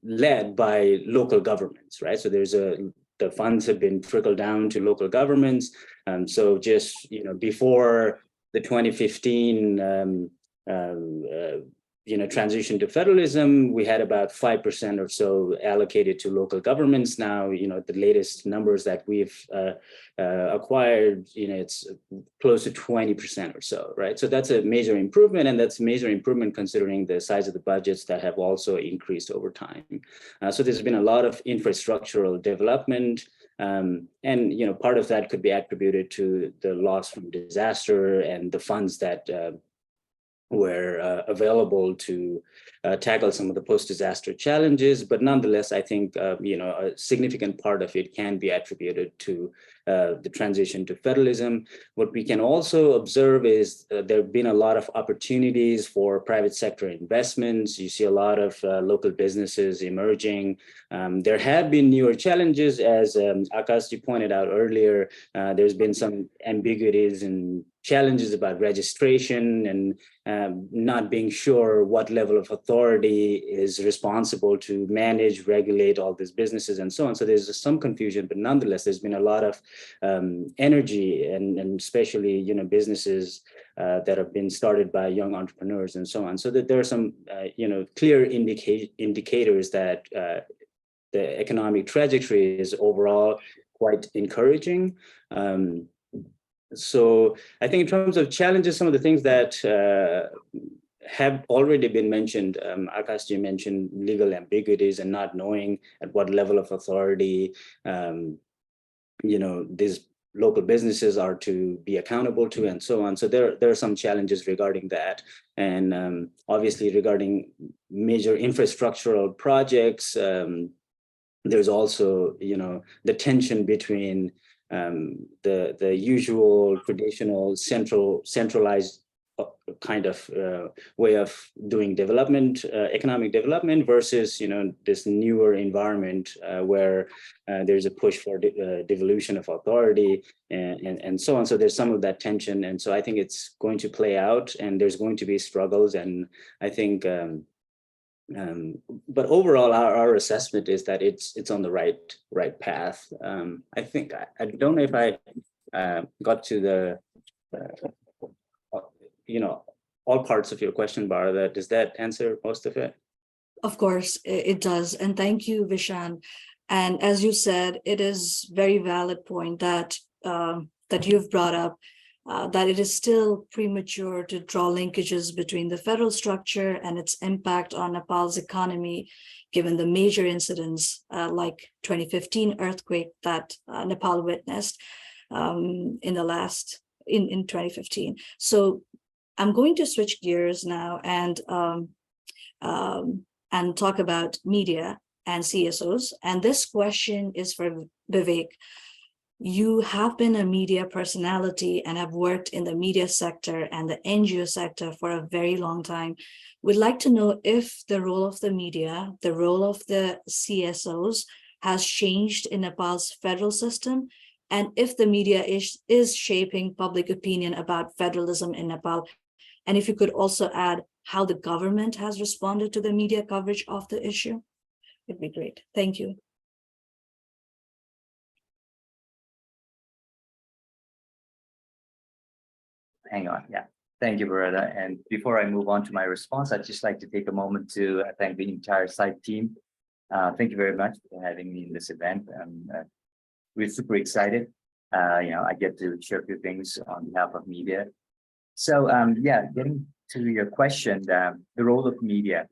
led by local governments, right? So the funds have been trickled down to local governments. So just, before the 2015 transition to federalism, we had about 5% or so allocated to local governments. Now, the latest numbers that we've acquired, it's close to 20% or so, right? So that's a major improvement, and that's a major improvement considering the size of the budgets that have also increased over time. So there's been a lot of infrastructural development. And part of that could be attributed to the loss from disaster and the funds that were available to tackle some of the post-disaster challenges. But nonetheless, I think a significant part of it can be attributed to the transition to federalism. What we can also observe is there have been a lot of opportunities for private sector investments. You see a lot of local businesses emerging. There have been newer challenges, as Akash, you pointed out earlier. There's been some ambiguities and challenges about registration and not being sure what level of authority is responsible to manage, regulate all these businesses and so on. So there's some confusion, but nonetheless, there's been a lot of energy and especially, businesses that have been started by young entrepreneurs and so on. So that there are some, clear indicators that the economic trajectory is overall quite encouraging. So I think in terms of challenges, some of the things that have already been mentioned, Akash, you mentioned legal ambiguities and not knowing at what level of authority, these local businesses are to be accountable to and so on. So there are some challenges regarding that. And obviously regarding major infrastructural projects, there's also, the tension between the usual traditional centralized kind of way of doing development, economic development, versus this newer environment where there's a push for devolution of authority and so on. So there's some of that tension, and so I think it's going to play out, and there's going to be struggles, and I think. But overall, our assessment is that it's on the right path. I think I don't know if I got to the all parts of your question, Bharata. Does that answer most of it?
Of course, it does. And thank you, Veeshan. And as you said, it is very valid point that that you've brought up, that it is still premature to draw linkages between the federal structure and its impact on Nepal's economy, given the major incidents like 2015 earthquake that Nepal witnessed in 2015. So I'm going to switch gears now and talk about media and CSOs. And this question is for Vivek. You have been a media personality and have worked in the media sector and the NGO sector for a very long time. We'd like to know if the role of the media, the role of the CSOs has changed in Nepal's federal system, and if the media is shaping public opinion about federalism in Nepal. And if you could also add how the government has responded to the media coverage of the issue, it'd be great. Thank you.
Hang on, yeah. Thank you, Bharata. And before I move on to my response, I'd just like to take a moment to thank the entire CIPE team. Thank you very much for having me in this event. We're super excited. I get to share a few things on behalf of media. So yeah, getting to your question, the role of media.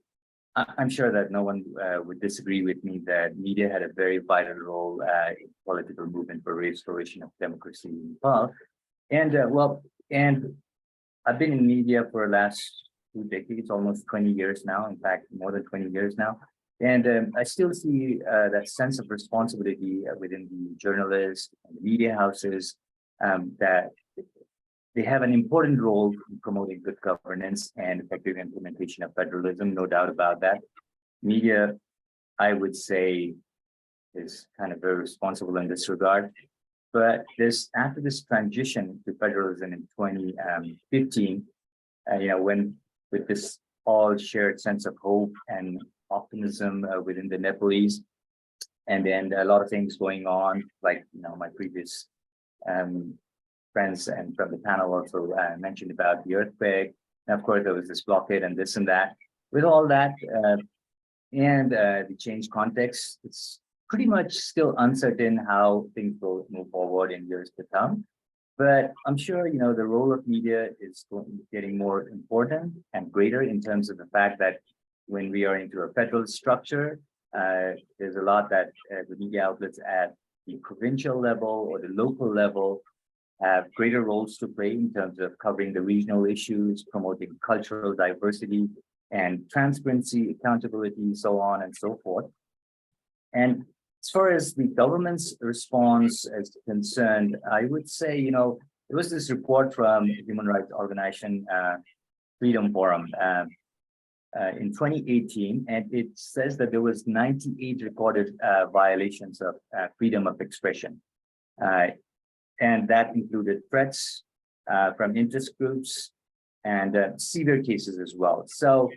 I'm sure that no one would disagree with me that media had a very vital role in political movement for restoration of democracy in Nepal. And I've been in media for the last 2 decades, almost 20 years now, in fact, more than 20 years now. And I still see that sense of responsibility within the journalists and the media houses, that they have an important role in promoting good governance and effective implementation of federalism, no doubt about that. Media, I would say, is kind of very responsible in this regard. But after this transition to federalism in 2015, when with this all shared sense of hope and optimism within the Nepalese, and then a lot of things going on, like my previous friends and from the panel also mentioned about the earthquake, and of course there was this blockade and this and that. With all that and the changed context, it's pretty much still uncertain how things will move forward in years to come. But I'm sure, the role of media is getting more important and greater in terms of the fact that when we are into a federal structure, there's a lot that the media outlets at the provincial level or the local level have greater roles to play in terms of covering the regional issues, promoting cultural diversity and transparency, accountability, so on and so forth. And as far as the government's response is concerned, I would say, there was this report from human rights organization Freedom Forum in 2018, and it says that there was 98 recorded violations of freedom of expression. And that included threats from interest groups and severe cases as well. So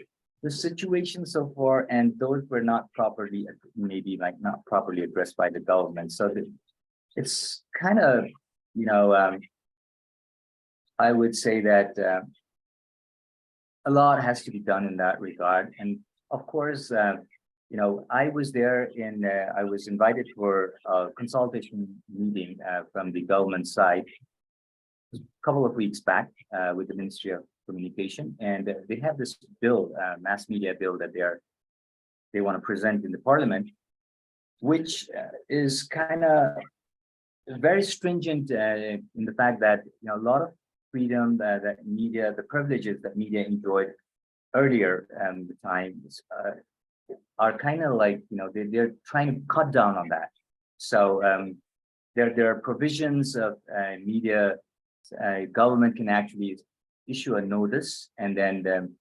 the situation so far, and those were not properly, not properly addressed by the government. So it's kind of, I would say that a lot has to be done in that regard. And of course, I was there I was invited for a consultation meeting from the government side a couple of weeks back with the Ministry of Communication, and they have this bill, mass media bill, that they want to present in the parliament, which is kind of very stringent in the fact that a lot of freedom that media, the privileges that media enjoyed earlier the times are kind of like they're trying to cut down on that. So there are provisions of media. Government can actually issue a notice and then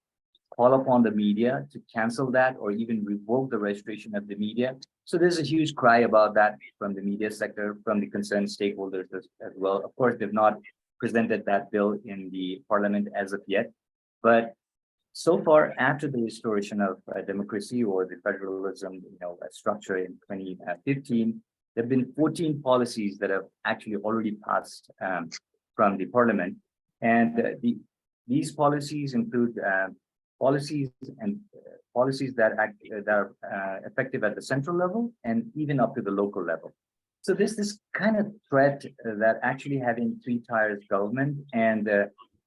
call upon the media to cancel that or even revoke the registration of the media. So there's a huge cry about that from the media sector, from the concerned stakeholders as well. Of course, they've not presented that bill in the parliament as of yet, but so far after the restoration of democracy or the federalism structure in 2015, there have been 14 policies that have actually already passed from the parliament. And these policies include policies that are effective at the central level and even up to the local level. So there's this kind of threat that actually having three-tier government and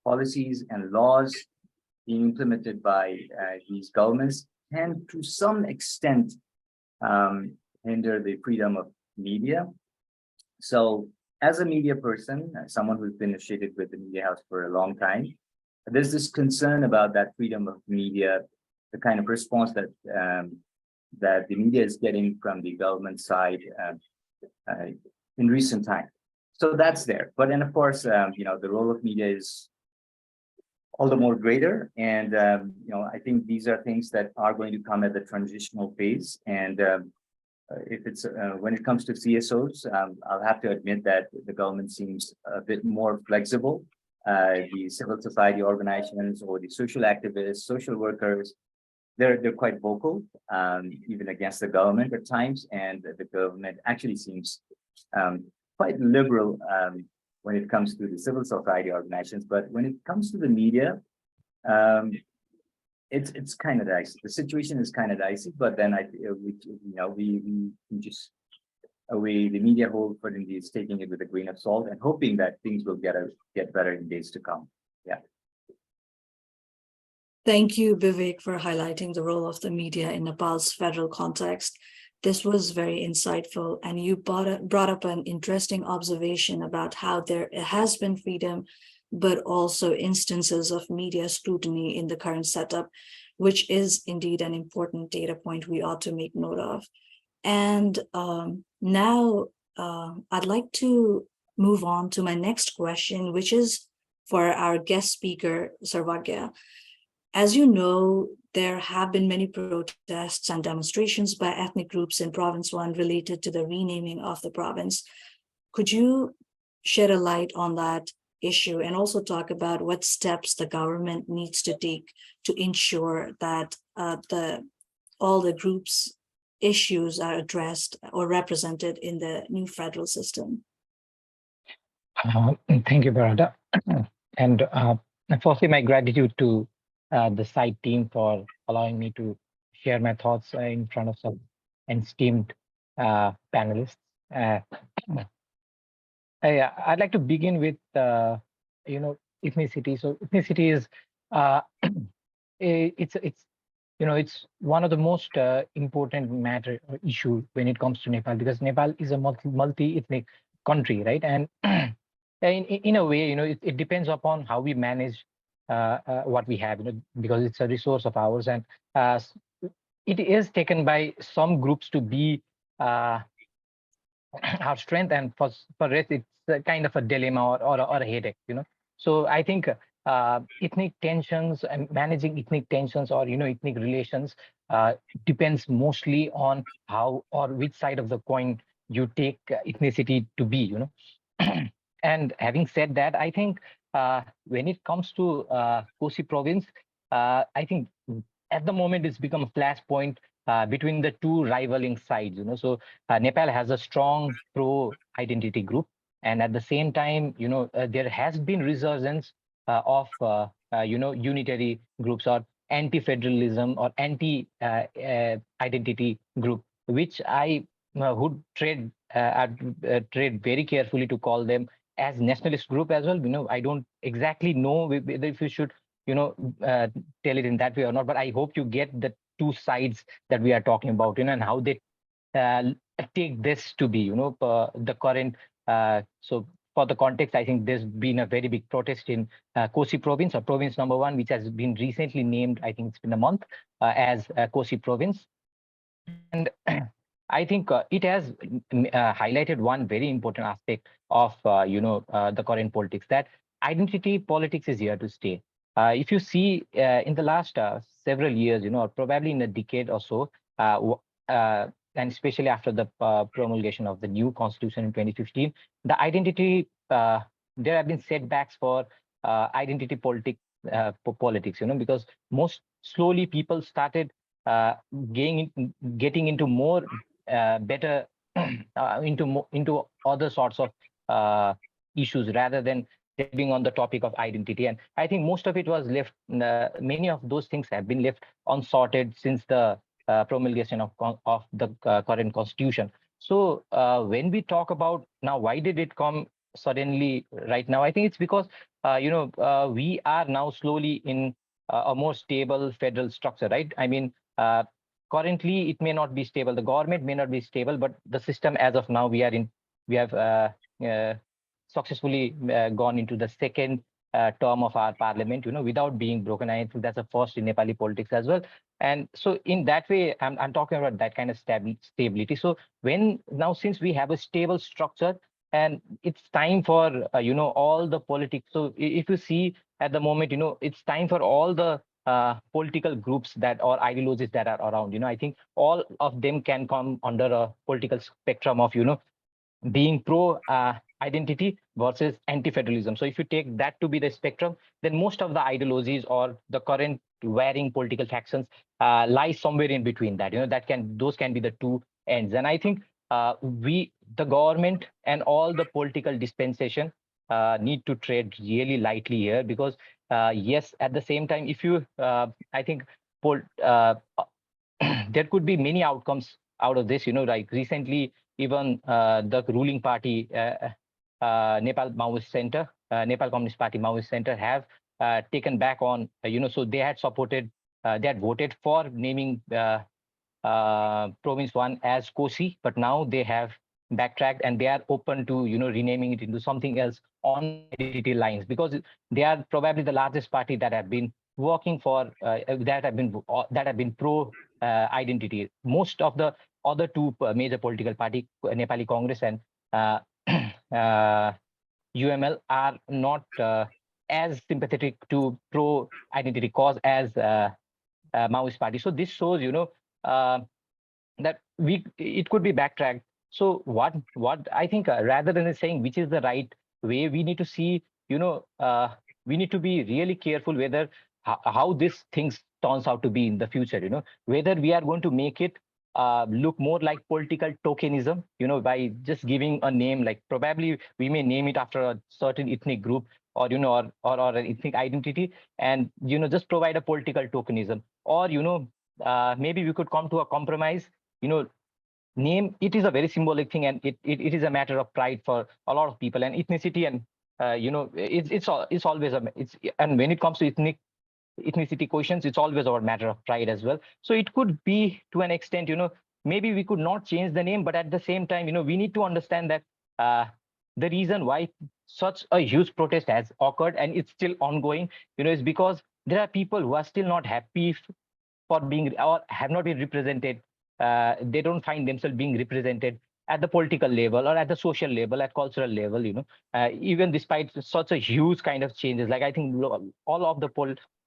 policies and laws being implemented by these governments can to some extent hinder the freedom of media. So as a media person, someone who's been associated with the media house for a long time, there's this concern about that freedom of media, the kind of response that that the media is getting from the government side in recent time. So that's there. But then, of course, the role of media is all the more greater. And, I think these are things that are going to come at the transitional phase. And if it's when it comes to CSOs, I'll have to admit that the government seems a bit more flexible. The civil society organizations or the social activists, social workers, they're quite vocal, even against the government at times. And the government actually seems quite liberal when it comes to the civil society organizations. But when it comes to the media, it's kind of dicey. The situation is kind of dicey, but then we just the media whole for India is taking it with a grain of salt and hoping that things will get better in days to come. Yeah.
Thank you, Vivek, for highlighting the role of the media in Nepal's federal context. This was very insightful, and you brought up an interesting observation about how there has been freedom, but also instances of media scrutiny in the current setup, which is indeed an important data point we ought to make note of. And now I'd like to move on to my next question, which is for our guest speaker, Sarvagya. As you know, there have been many protests and demonstrations by ethnic groups in Province 1 related to the renaming of the province. Could you shed a light on that issue and also talk about what steps the government needs to take to ensure that all the groups' issues are addressed or represented in the new federal system?
Thank you, Barada. And firstly, my gratitude to the CIPE team for allowing me to share my thoughts in front of some esteemed panelists. I'd like to begin with, ethnicity. So ethnicity is, it's one of the most important matter or issue when it comes to Nepal, because Nepal is a multi-ethnic country, right? And in a way, it depends upon how we manage what we have, because it's a resource of ours, and it is taken by some groups to be our strength, and for rest, it's a kind of a dilemma or a headache, So I think ethnic tensions and managing ethnic tensions or ethnic relations depends mostly on how or which side of the coin you take ethnicity to be, And having said that, I think when it comes to Kosi province, I think at the moment it's become a flashpoint between the two rivaling sides. So Nepal has a strong pro-identity group, and at the same time, there has been resurgence of unitary groups or anti-federalism or anti-identity group, which I would trade very carefully to call them as nationalist group as well. I don't exactly know whether if you should, tell it in that way or not, but I hope you get the two sides that we are talking about, and how they take this to be, the current. So for the context, I think there's been a very big protest in Kosi province, or province number 1, which has been recently named, I think it's been a month, as Kosi province. And I think it has highlighted one very important aspect of the current politics, that identity politics is here to stay. If you see in the last several years, or probably in a decade or so, and especially after the promulgation of the new constitution in 2015, the identity, there have been setbacks for identity politics, because most slowly people started getting into more better into other sorts of issues rather than being on the topic of identity. And I think most of it was left, many of those things have been left unsorted since the promulgation of the current constitution. So when we talk about now, why did it come suddenly right now? I think it's because, we are now slowly in a more stable federal structure, right? I mean, currently it may not be stable, the government may not be stable, but the system as of now, we have successfully gone into the second term of our parliament, without being broken. I think that's a first in Nepali politics as well. And so in that way, I'm talking about that kind of stability. So since we have a stable structure, and it's time for, all the politics. So if you see at the moment, it's time for all the political groups or ideologies that are around, I think all of them can come under a political spectrum of, being pro identity versus anti-federalism. So if you take that to be the spectrum, then most of the ideologies or the current varying political factions lie somewhere in between that. Those can be the two ends. And I think the government and all the political dispensation need to tread really lightly here, because yes, at the same time, if you, I think there could be many outcomes out of this, like recently, even the ruling party, Nepal Maoist Center, Nepal Communist Party Maoist Center have taken back on, so they had supported, they had voted for naming Province 1 as Kosi, but now they have backtracked and they are open to, renaming it into something else on identity lines, because they are probably the largest party that have been working for, that have been pro identity. Most of the other two major political party, Nepali Congress and UML, are not as sympathetic to pro identity cause as Maoist party. So this shows, that it could be backtracked. So what I think, rather than saying which is the right way, we need to see, we need to be really careful whether how this things turns out to be in the future, whether we are going to make it look more like political tokenism, by just giving a name, like probably we may name it after a certain ethnic group or, or an ethnic identity, and, just provide a political tokenism, or, maybe we could come to a compromise, name, it is a very symbolic thing, and it is a matter of pride for a lot of people, and ethnicity, and, it's always and when it comes to ethnicity questions, it's always a matter of pride as well. So it could be, to an extent, maybe we could not change the name, but at the same time, we need to understand that the reason why such a huge protest has occurred and it's still ongoing, is because there are people who are still not happy for being, or have not been represented. They don't find themselves being represented at the political level or at the social level, at cultural level, even despite such a huge kind of changes. Like I think all of the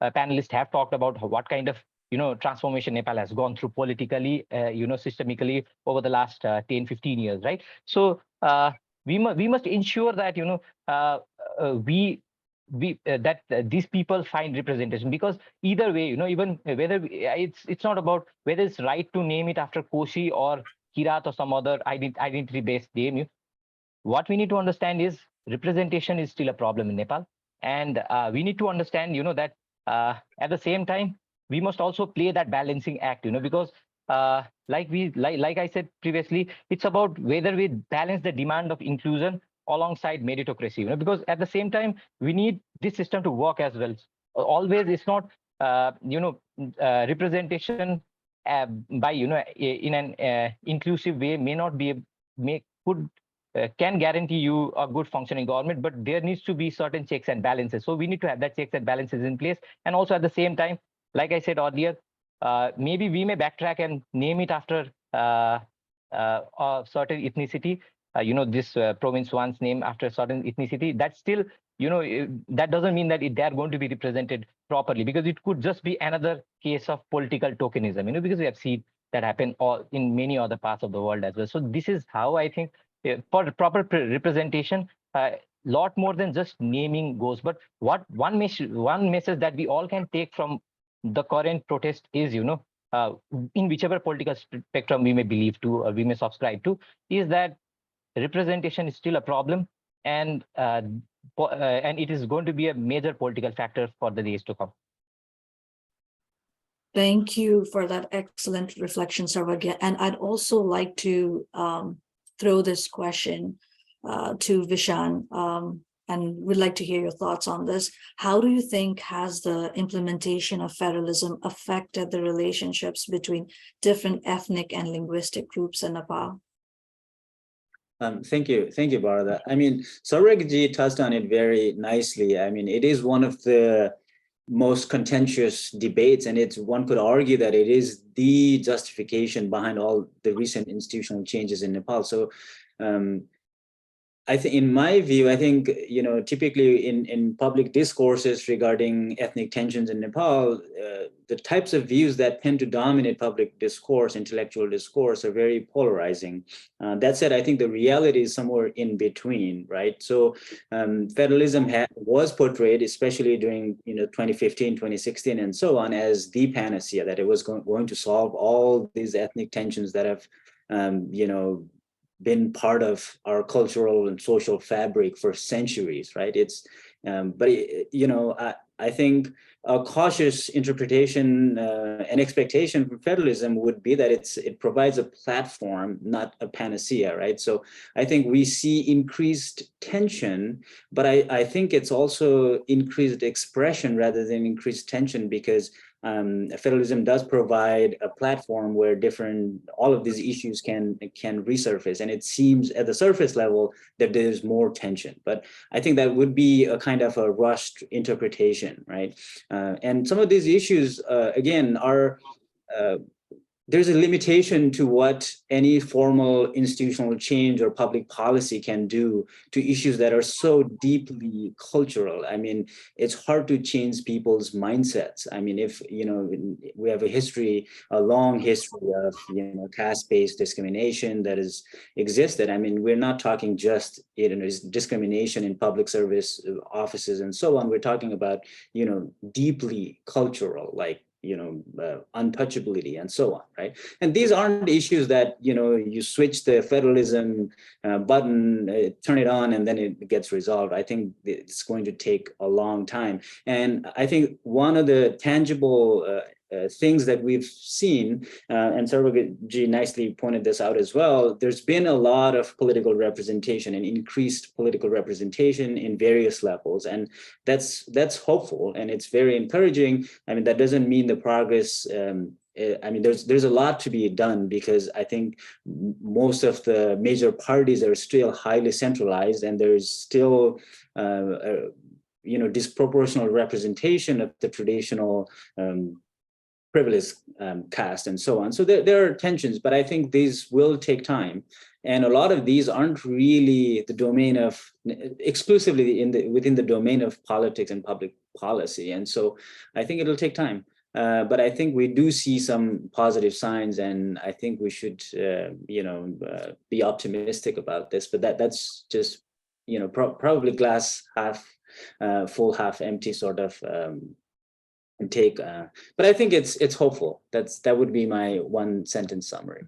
panelists have talked about what kind of, transformation Nepal has gone through politically, systemically over the last 10, 15 years, right? So we must ensure that, that these people find representation, because either way, even whether it's not about whether it's right to name it after Koshi or Kirat or some other identity-based name. What we need to understand is representation is still a problem in Nepal, and we need to understand, that at the same time we must also play that balancing act, because like I said previously, it's about whether we balance the demand of inclusion alongside meritocracy, because at the same time we need this system to work as well. Always, it's not representation by in an inclusive way may not be can guarantee you a good functioning government, but there needs to be certain checks and balances. So we need to have that checks and balances in place, and also at the same time, like I said earlier, maybe we may backtrack and name it after a certain ethnicity, this province once named after a certain ethnicity, that's still, that doesn't mean that they are going to be represented properly, because it could just be another case of political tokenism, because we have seen that happen in many other parts of the world as well. So this is how I think for proper representation, lot more than just naming goes. But one message that we all can take from the current protest is, in whichever political spectrum we may believe to or we may subscribe to, is that representation is still a problem, and it is going to be a major political factor for the days to come.
Thank you for that excellent reflection, Sarvagya. And I'd also like to throw this question to Veeshan, and we'd like to hear your thoughts on this. How do you think has the implementation of federalism affected the relationships between different ethnic and linguistic groups in Nepal?
Thank you, Bharata. I mean, Sarvagya touched on it very nicely. I mean, it is one of the most contentious debates, and one could argue that it is the justification behind all the recent institutional changes in Nepal. So I think, in my view, I think, typically in public discourses regarding ethnic tensions in Nepal, the types of views that tend to dominate public discourse, intellectual discourse, are very polarizing. That said, I think the reality is somewhere in between, right? So federalism was portrayed, especially during 2015, 2016, and so on, as the panacea, that it was going to solve all these ethnic tensions that have, been part of our cultural and social fabric for centuries, right? I think a cautious interpretation and expectation for federalism would be that it provides a platform, not a panacea, right? So I think we see increased tension, but I think it's also increased expression rather than increased tension, because federalism does provide a platform where all of these issues can resurface, and it seems at the surface level that there's more tension. But I think that would be a kind of a rushed interpretation, right? And some of these issues, again, are there's a limitation to what any formal institutional change or public policy can do to issues that are so deeply cultural. I mean, it's hard to change people's mindsets. I mean, if, we have a long history of, caste-based discrimination that has existed. I mean, we're not talking just, discrimination in public service offices and so on. We're talking about, deeply cultural, like, untouchability and so on, right? And these aren't issues that, you switch the federalism button, turn it on, and then it gets resolved. I think it's going to take a long time. And I think one of the tangible things that we've seen, and Sarvagya nicely pointed this out as well, there's been a lot of political representation and increased political representation in various levels. And that's hopeful, and it's very encouraging. I mean, that doesn't mean the progress, I mean, there's a lot to be done, because I think most of the major parties are still highly centralized, and there's still disproportional representation of the traditional privileged caste and so on. So there are tensions, but I think these will take time. And a lot of these aren't really the domain of, exclusively within the domain of politics and public policy. And so I think it'll take time. But I think we do see some positive signs, and I think we should, be optimistic about this. But that's just, probably glass half full, half empty sort of take. But I think it's hopeful. That would be my one sentence summary.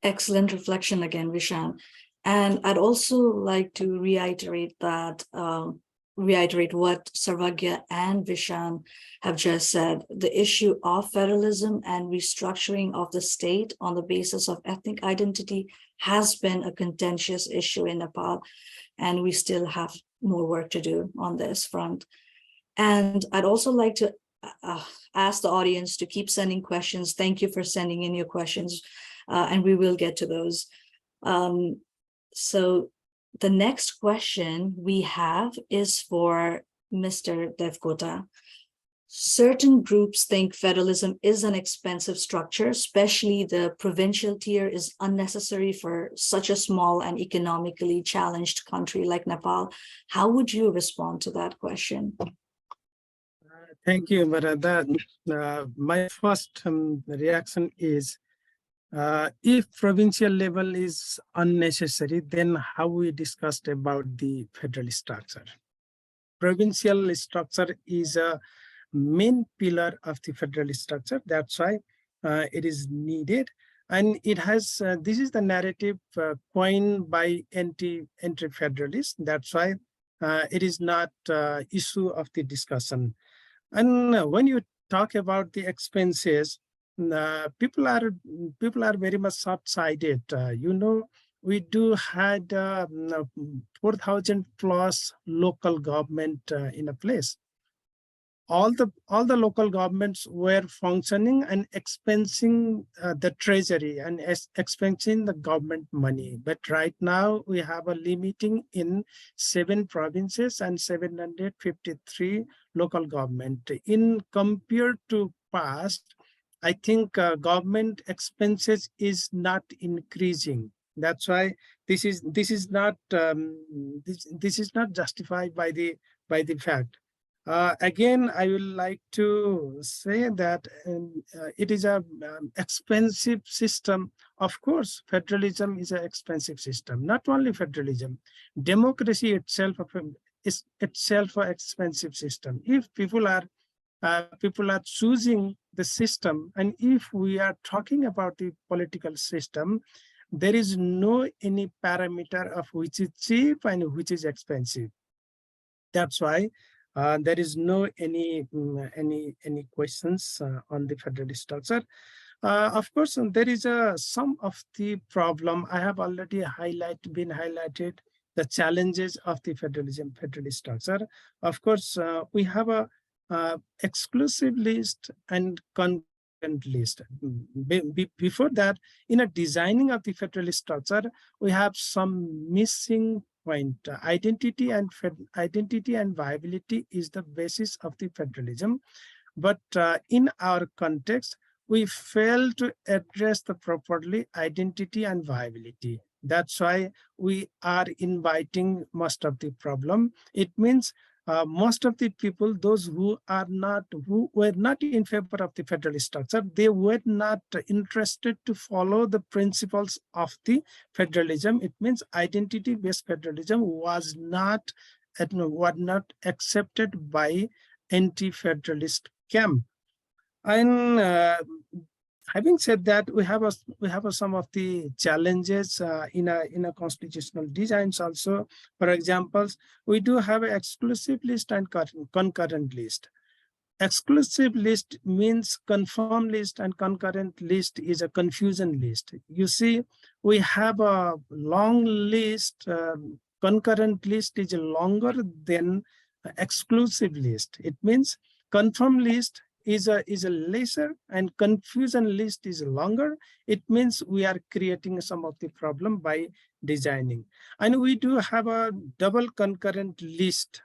Excellent reflection again, Veeshan. And I'd also like to reiterate what Sarvagya and Veeshan have just said. The issue of federalism and restructuring of the state on the basis of ethnic identity has been a contentious issue in Nepal, and we still have more work to do on this front. And I'd also like to ask the audience to keep sending questions. Thank you for sending in your questions, and we will get to those. So the next question we have is for Mr. Devkota. Certain groups think federalism is an expensive structure, especially the provincial tier is unnecessary for such a small and economically challenged country like Nepal. How would you respond to that question?
Thank you, Marada. My first reaction is, if provincial level is unnecessary, then how we discussed about the federal structure. Provincial structure is a main pillar of the federal structure. That's why it is needed. And it has, this is the narrative coined by anti-federalists. That's why it is not issue of the discussion. And when you talk about the expenses, people are very much short-sighted. We do had 4,000 plus local government in a place. All the local governments were functioning and expensing the treasury and expensing the government money. But right now we have a limiting in 7 provinces and 753 local government. In compared to past, I think government expenses is not increasing. That's why this is not justified by the fact. Again, I would like to say that it is a expensive system. Of course, federalism is an expensive system. Not only federalism, democracy itself is itself an expensive system. If people are choosing the system, and if we are talking about the political system, there is no any parameter of which is cheap and which is expensive. That's why there is no any questions on the federal structure. Of course, there is some of the problem I have already been highlighted the challenges of the federal structure. Of course, we have a exclusive list and concurrent list. Before that, in a designing of the federal structure, we have some missing point. Identity and viability is the basis of the federalism, but in our context, we fail to address the properly identity and viability. That's why we are inviting most of the problem. It means most of the people, those who were not in favor of the federal structure, they were not interested to follow the principles of the federalism. It means identity-based federalism was not accepted by anti-federalist camp. And having said that, we have some of the challenges in a constitutional designs also. For example, we do have an exclusive list and concurrent list. Exclusive list means confirmed list, and concurrent list is a confusion list. You see, we have a long list. Concurrent list is longer than exclusive list. It means confirmed list is a lesser and confusion list is longer. It means we are creating some of the problem by designing. And we do have a double concurrent list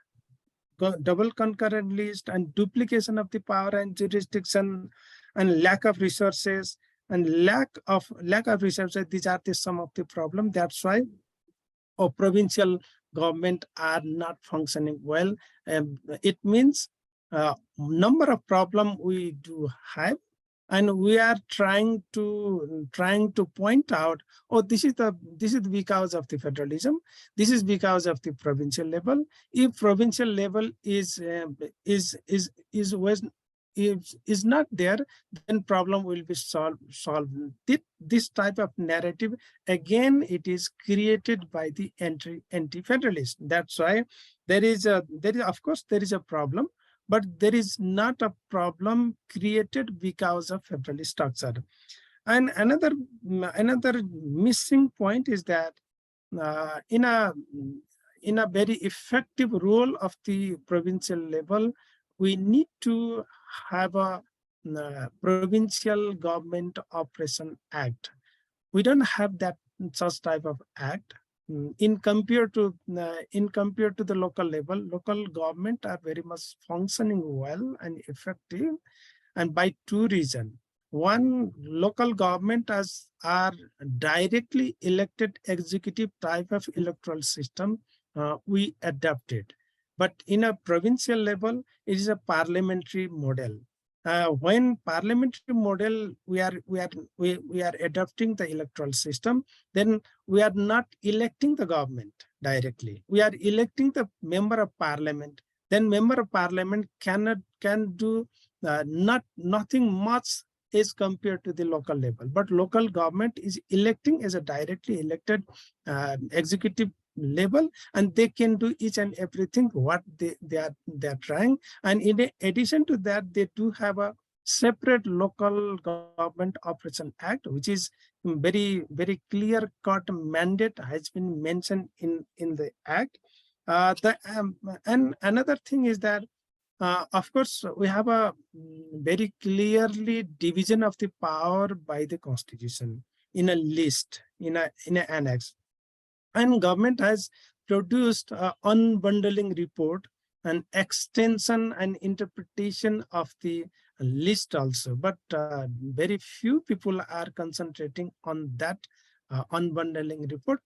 and duplication of the power and jurisdiction and lack of resources and lack of resources. These are some of the problem. That's why our provincial government are not functioning well. It means number of problem we do have, and we are trying to point out, oh, this is because of the federalism. This is because of the provincial level. If provincial level is not there, then problem will be solved. This type of narrative, again, it is created by the anti-federalist. That's why there is of course there is a problem, but there is not a problem created because of federal structure. And another missing point is that in a very effective role of the provincial level, we need to have a Provincial Government Operation Act. We don't have that such type of act. in compared to the local level, local government are very much functioning well and effective, and by two reasons. One, local government are directly elected executive type of electoral system we adapted. But in a provincial level, it is a parliamentary model. When parliamentary model we are adopting the electoral system, then we are not electing the government directly. We are electing the member of parliament. Then member of parliament can do nothing much as compared to the local level. But local government is electing as a directly elected executive level, and they can do each and everything what they are trying. And in addition to that, they do have a separate local government operation act, which is very clear cut mandate has been mentioned in the act. And another thing is that of course we have a very clearly division of the power by the constitution in a list, in an annex. And government has produced an unbundling report, an extension and interpretation of the list also. But very few people are concentrating on that unbundling report.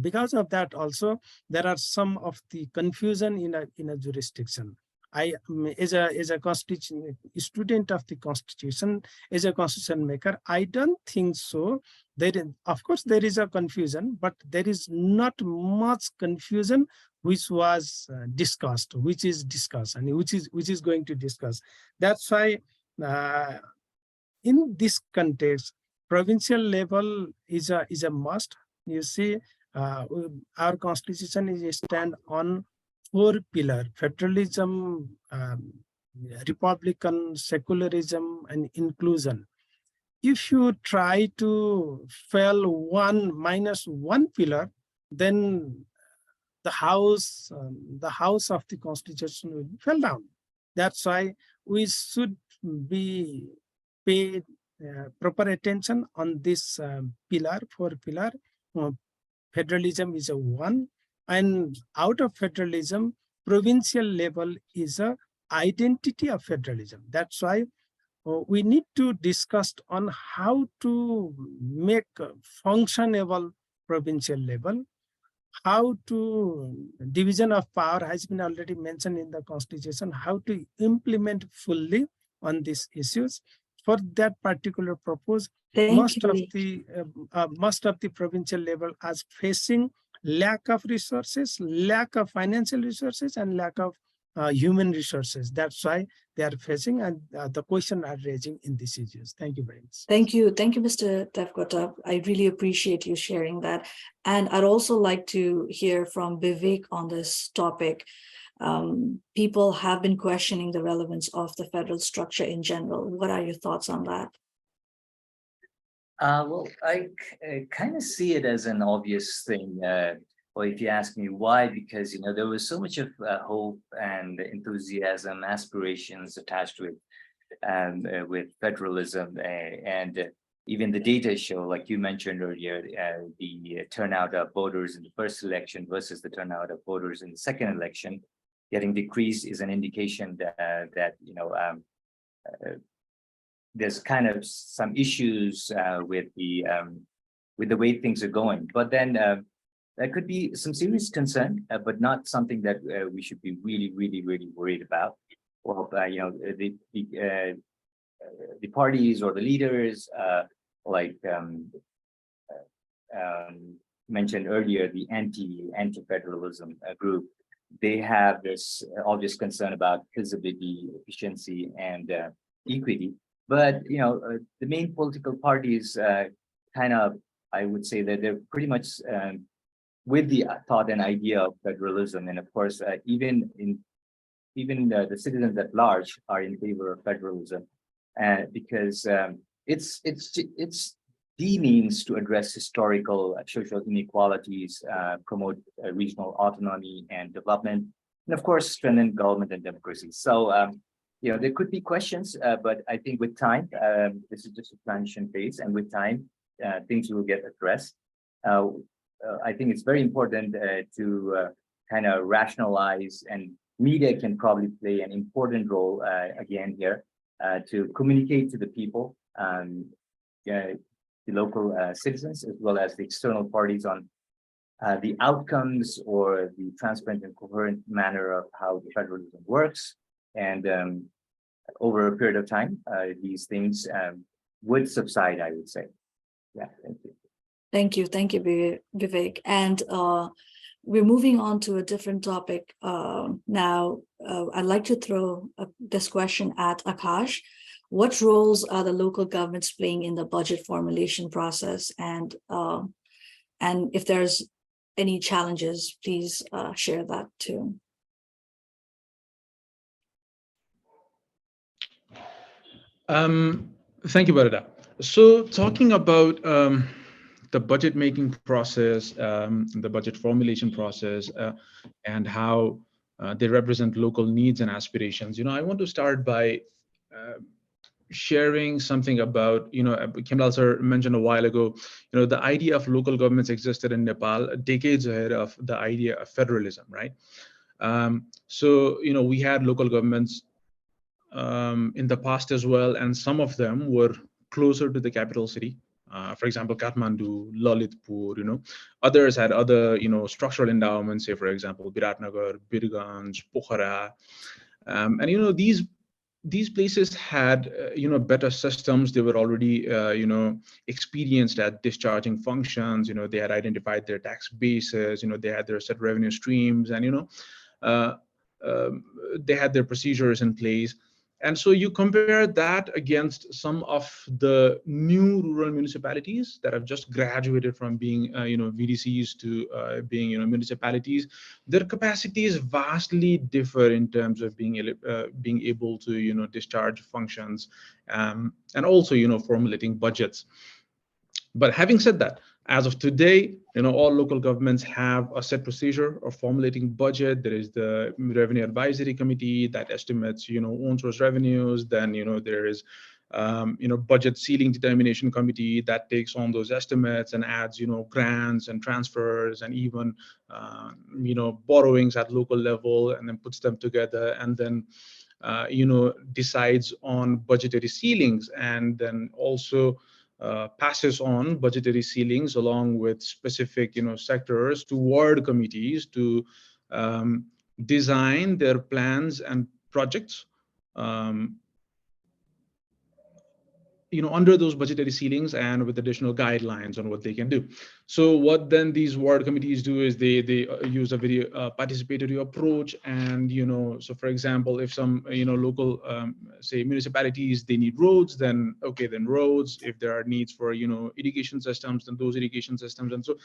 Because of that also, there are some of the confusion in a jurisdiction. I, as a constitution student of the constitution, as a constitution maker, I don't think so. Of course, there is a confusion, but there is not much confusion which was discussed, which is discussed, and which is going to discuss. That's why, in this context, provincial level is a must. You see, our constitution is stand on 4 pillars: federalism, republican, secularism, and inclusion. If you try to fail minus one pillar, then the house of the constitution will fall down. That's why we should be paid proper attention on this pillar, 4 pillar. Federalism is a one. And out of federalism, provincial level is a identity of federalism. That's why we need to discuss on how to make functionable provincial level, how to division of power has been already mentioned in the constitution, how to implement fully on these issues. For that particular purpose, most of the provincial level is facing lack of resources, lack of financial resources, and lack of human resources. That's why they are facing, and the question are raising in these issues. Thank you very much.
Thank you, Mr. Devkota. I really appreciate you sharing that. And I'd also like to hear from Vivek on this topic. People have been questioning the relevance of the federal structure in general. What are your thoughts on that?
Well, I kind of see it as an obvious thing. Or if you ask me why, because there was so much of hope and enthusiasm, aspirations attached with federalism, and even the data show, like you mentioned earlier, the turnout of voters in the first election versus the turnout of voters in the second election getting decreased is an indication that there's kind of some issues with the way things are going. But then there could be some serious concern, but not something that we should be really worried about. Well, the parties or the leaders, like mentioned earlier, the anti-federalism group, they have this obvious concern about feasibility, efficiency, and equity. But the main political parties kind of, I would say that they're pretty much with the thought and idea of federalism, and of course, even the citizens at large are in favor of federalism, because it's the means to address historical social inequalities, promote regional autonomy and development, and of course, strengthen government and democracy. So, there could be questions, but I think with time, this is just a transition phase, and with time, things will get addressed. I think it's very important to kind of rationalize, and media can probably play an important role again here to communicate to the people, the local citizens, as well as the external parties on the outcomes or the transparent and coherent manner of how the federalism works. And over a period of time, these things would subside, I would say. Yeah, thank you.
Thank you, Vivek. And we're moving on to a different topic now. I'd like to throw this question at Akash. What roles are the local governments playing in the budget formulation process? And if there's any challenges, please share that too.
Thank you, Barada. So talking about the budget making process, the budget formulation process, and how they represent local needs and aspirations. I want to start by sharing something about, Khimlal sir mentioned a while ago, the idea of local governments existed in Nepal decades ahead of the idea of federalism, right? So, we had local governments in the past as well, and some of them were closer to the capital city. For example, Kathmandu, Lalitpur, others had other, structural endowments, say, for example, Biratnagar, Birganj, Pokhara. And, these places had, better systems. They were already, experienced at discharging functions. They had identified their tax bases. They had their set revenue streams, and they had their procedures in place. And so you compare that against some of the new rural municipalities that have just graduated from being, VDCs to being, municipalities. Their capacities vastly differ in terms of being able to, discharge functions, and also, formulating budgets. But having said that, as of today, all local governments have a set procedure of formulating budget. There is the Revenue Advisory Committee that estimates, own source revenues. Then, there is, Budget Ceiling Determination Committee that takes on those estimates and adds, grants and transfers and even, borrowings at local level, and then puts them together, and then, decides on budgetary ceilings, and then also passes on budgetary ceilings along with specific, sectors to ward committees to design their plans and projects, under those budgetary ceilings and with additional guidelines on what they can do. So what then these ward committees do is they use a very participatory approach. And, so for example, if some, local, say municipalities, they need roads, then, okay, then roads. If there are needs for, irrigation systems, then those irrigation systems. And so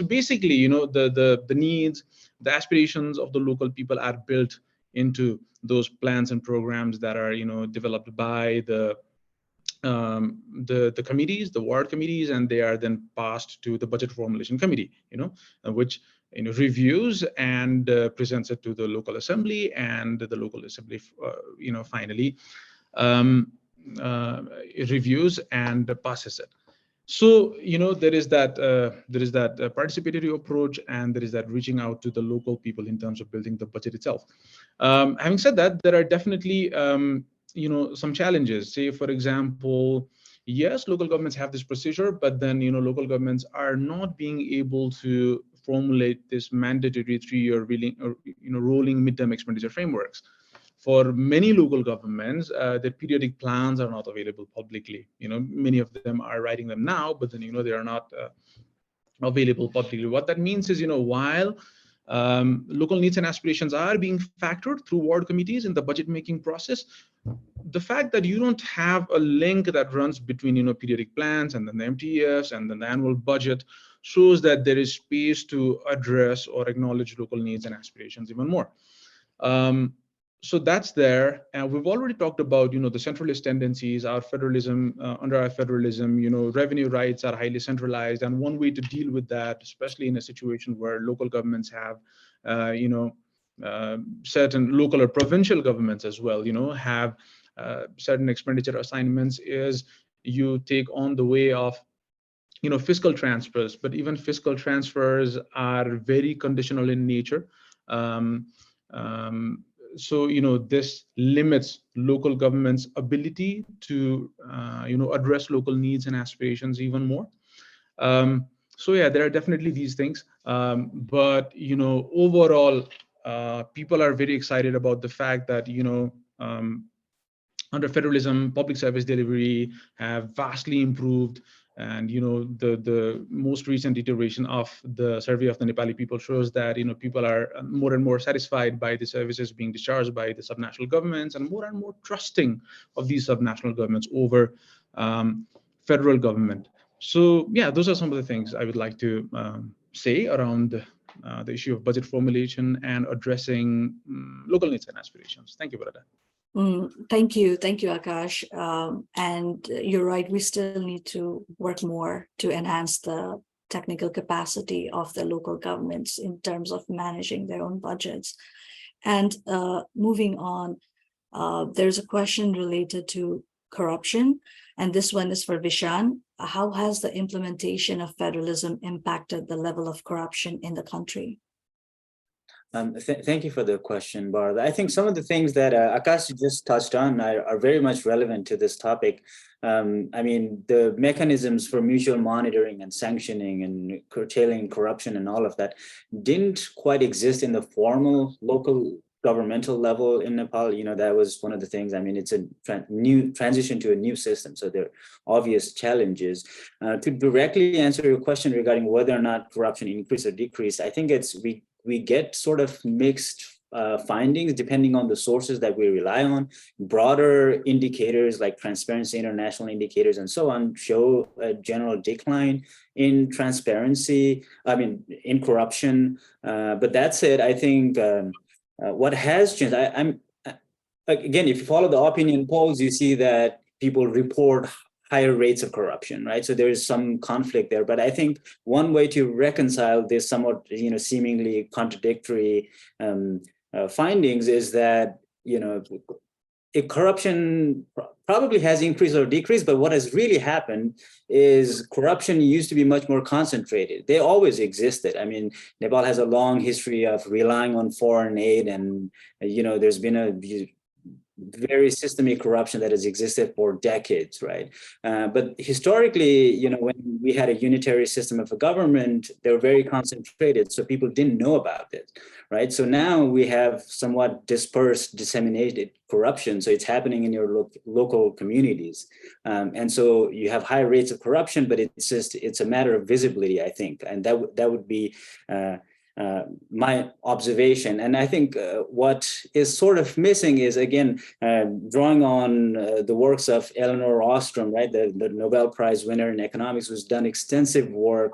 basically, the needs, the aspirations of the local people are built into those plans and programs that are, developed by the committees, the ward committees, and they are then passed to the budget formulation committee, which reviews and presents it to the local assembly, and the local assembly, finally reviews and passes it. So there is that participatory approach, and there is that reaching out to the local people in terms of building the budget itself. Having said that, there are definitely some challenges. Say, for example, yes, local governments have this procedure, but then, local governments are not being able to formulate this mandatory 3-year rolling midterm expenditure frameworks. For many local governments, their periodic plans are not available publicly. Many of them are writing them now, but then, they are not available publicly. What that means is, while local needs and aspirations are being factored through ward committees in the budget making process, the fact that you don't have a link that runs between periodic plans and then the MTFs and then the annual budget shows that there is space to address or acknowledge local needs and aspirations even more. So that's there. And we've already talked about, the centralist tendencies, our federalism, under our federalism, revenue rights are highly centralized. And one way to deal with that, especially in a situation where local governments have, certain local or provincial governments as well, have certain expenditure assignments, is you take on the way of fiscal transfers, but even fiscal transfers are very conditional in nature. So this limits local government's ability to address local needs and aspirations even more. So yeah, there are definitely these things, but overall, people are very excited about the fact that under federalism, public service delivery have vastly improved. And the most recent iteration of the survey of the Nepali people shows that people are more and more satisfied by the services being discharged by the subnational governments, and more trusting of these subnational governments over federal government. So yeah, those are some of the things I would like to say around the issue of budget formulation and addressing local needs and aspirations. Thank you, Brother.
Thank you, Akash. And you're right, we still need to work more to enhance the technical capacity of the local governments in terms of managing their own budgets. And moving on, there's a question related to corruption, and this one is for Veeshan. How has the implementation of federalism impacted the level of corruption in the country?
Thank you for the question, Bharat. I think some of the things that Akash just touched on are very much relevant to this topic. I mean, the mechanisms for mutual monitoring and sanctioning and curtailing corruption and all of that didn't quite exist in the formal local governmental level in Nepal. That was one of the things. I mean, it's a new transition to a new system, so there are obvious challenges. To directly answer your question regarding whether or not corruption increased or decreased, I think we get sort of mixed findings depending on the sources that we rely on. Broader indicators like Transparency International indicators and so on show a general decline in transparency, in corruption. But that said, I think what has changed, again, if you follow the opinion polls, you see that people report higher rates of corruption, right? So there is some conflict there. But I think one way to reconcile this somewhat, seemingly contradictory findings is that, corruption probably has increased or decreased, but what has really happened is corruption used to be much more concentrated. They always existed. I mean, Nepal has a long history of relying on foreign aid, and, there's been a very systemic corruption that has existed for decades, right? But historically, when we had a unitary system of a government, they were very concentrated, so people didn't know about it, right? So now we have somewhat dispersed, disseminated corruption, so it's happening in your local communities. And so you have high rates of corruption, but it's a matter of visibility, I think, and that would be my observation. And I think what is sort of missing is, again, drawing on the works of Elinor Ostrom, right, the Nobel Prize winner in economics, who's done extensive work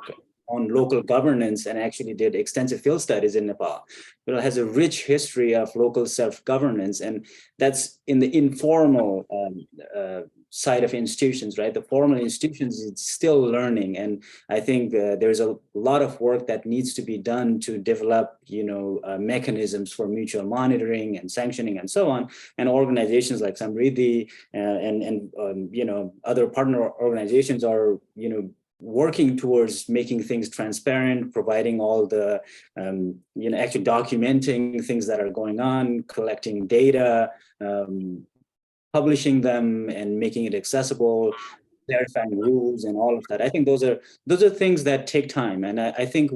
on local governance and actually did extensive field studies in Nepal. But it has a rich history of local self-governance, and that's in the informal side of institutions, right? The formal institutions, it's still learning. And I think there's a lot of work that needs to be done to develop, mechanisms for mutual monitoring and sanctioning and so on. And organizations like Samriddhi and other partner organizations are, working towards making things transparent, providing all the, actually documenting things that are going on, collecting data, publishing them and making it accessible, clarifying rules and all of that. I think those are things that take time. And I think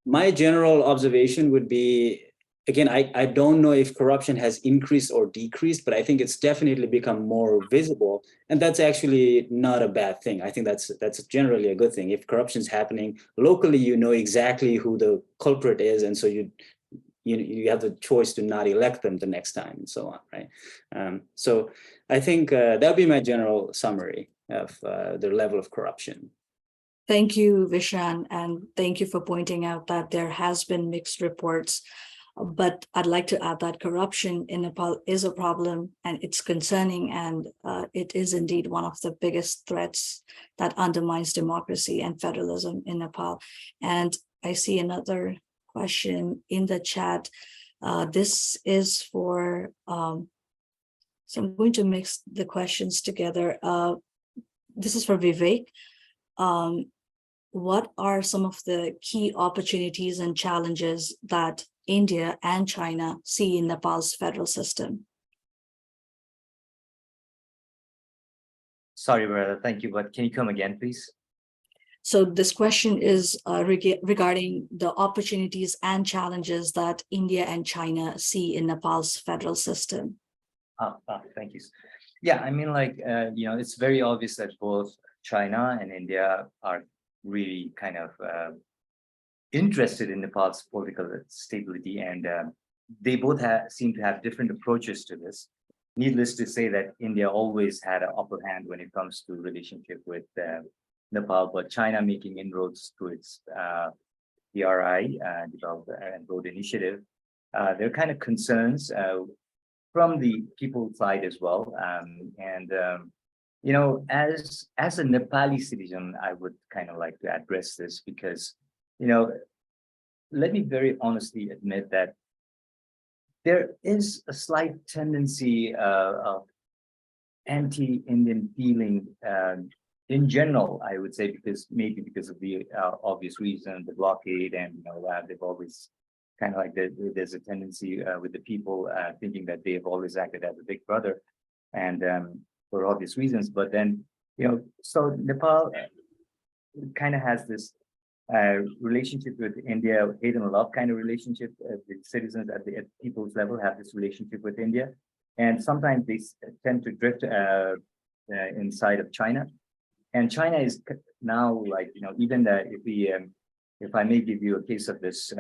my general observation would be, again, I don't know if corruption has increased or decreased, but I think it's definitely become more visible. And that's actually not a bad thing. I think that's generally a good thing. If corruption's happening locally, you know exactly who the culprit is. And so you have the choice to not elect them the next time and so on, right? So I think that would be my general summary of the level of corruption.
Thank you, Veeshan, and thank you for pointing out that there has been mixed reports. But I'd like to add that corruption in Nepal is a problem, and it's concerning, and it is indeed one of the biggest threats that undermines democracy and federalism in Nepal. And I see another question in the chat. This is for, so I'm going to mix the questions together. This is for Vivek. what are some of the key opportunities and challenges that India and China see in Nepal's federal system?
Sorry, brother. Thank you. But can you come again, please?
So this question is regarding the opportunities and challenges that India and China see in Nepal's federal system.
Thank you. Yeah, I mean, like, it's very obvious that both China and India are really kind of interested in Nepal's political stability, and they both seem to have different approaches to this. Needless to say that India always had an upper hand when it comes to relationship with Nepal, but China making inroads to its PRI, Develop and Road Initiative, there are kind of concerns from the people side as well. As a Nepali citizen, I would kind of like to address this because, let me very honestly admit that there is a slight tendency of anti-Indian feeling in general, I would say, because of the obvious reason, the blockade, and they've always kind of like there's a tendency with the people thinking that they've always acted as a big brother, and for obvious reasons. But then, so Nepal kind of has this relationship with India, hate and love kind of relationship. The citizens at people's level have this relationship with India, and sometimes they tend to drift inside of China. And China is now like, even if I may give you a case of this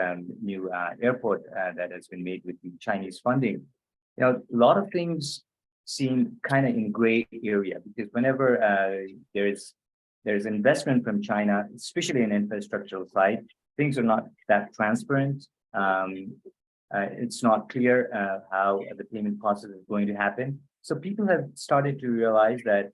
new airport that has been made with the Chinese funding, a lot of things seem kind of in gray area, because whenever there's investment from China, especially in infrastructural side, things are not that transparent. It's not clear how the payment process is going to happen. So people have started to realize that,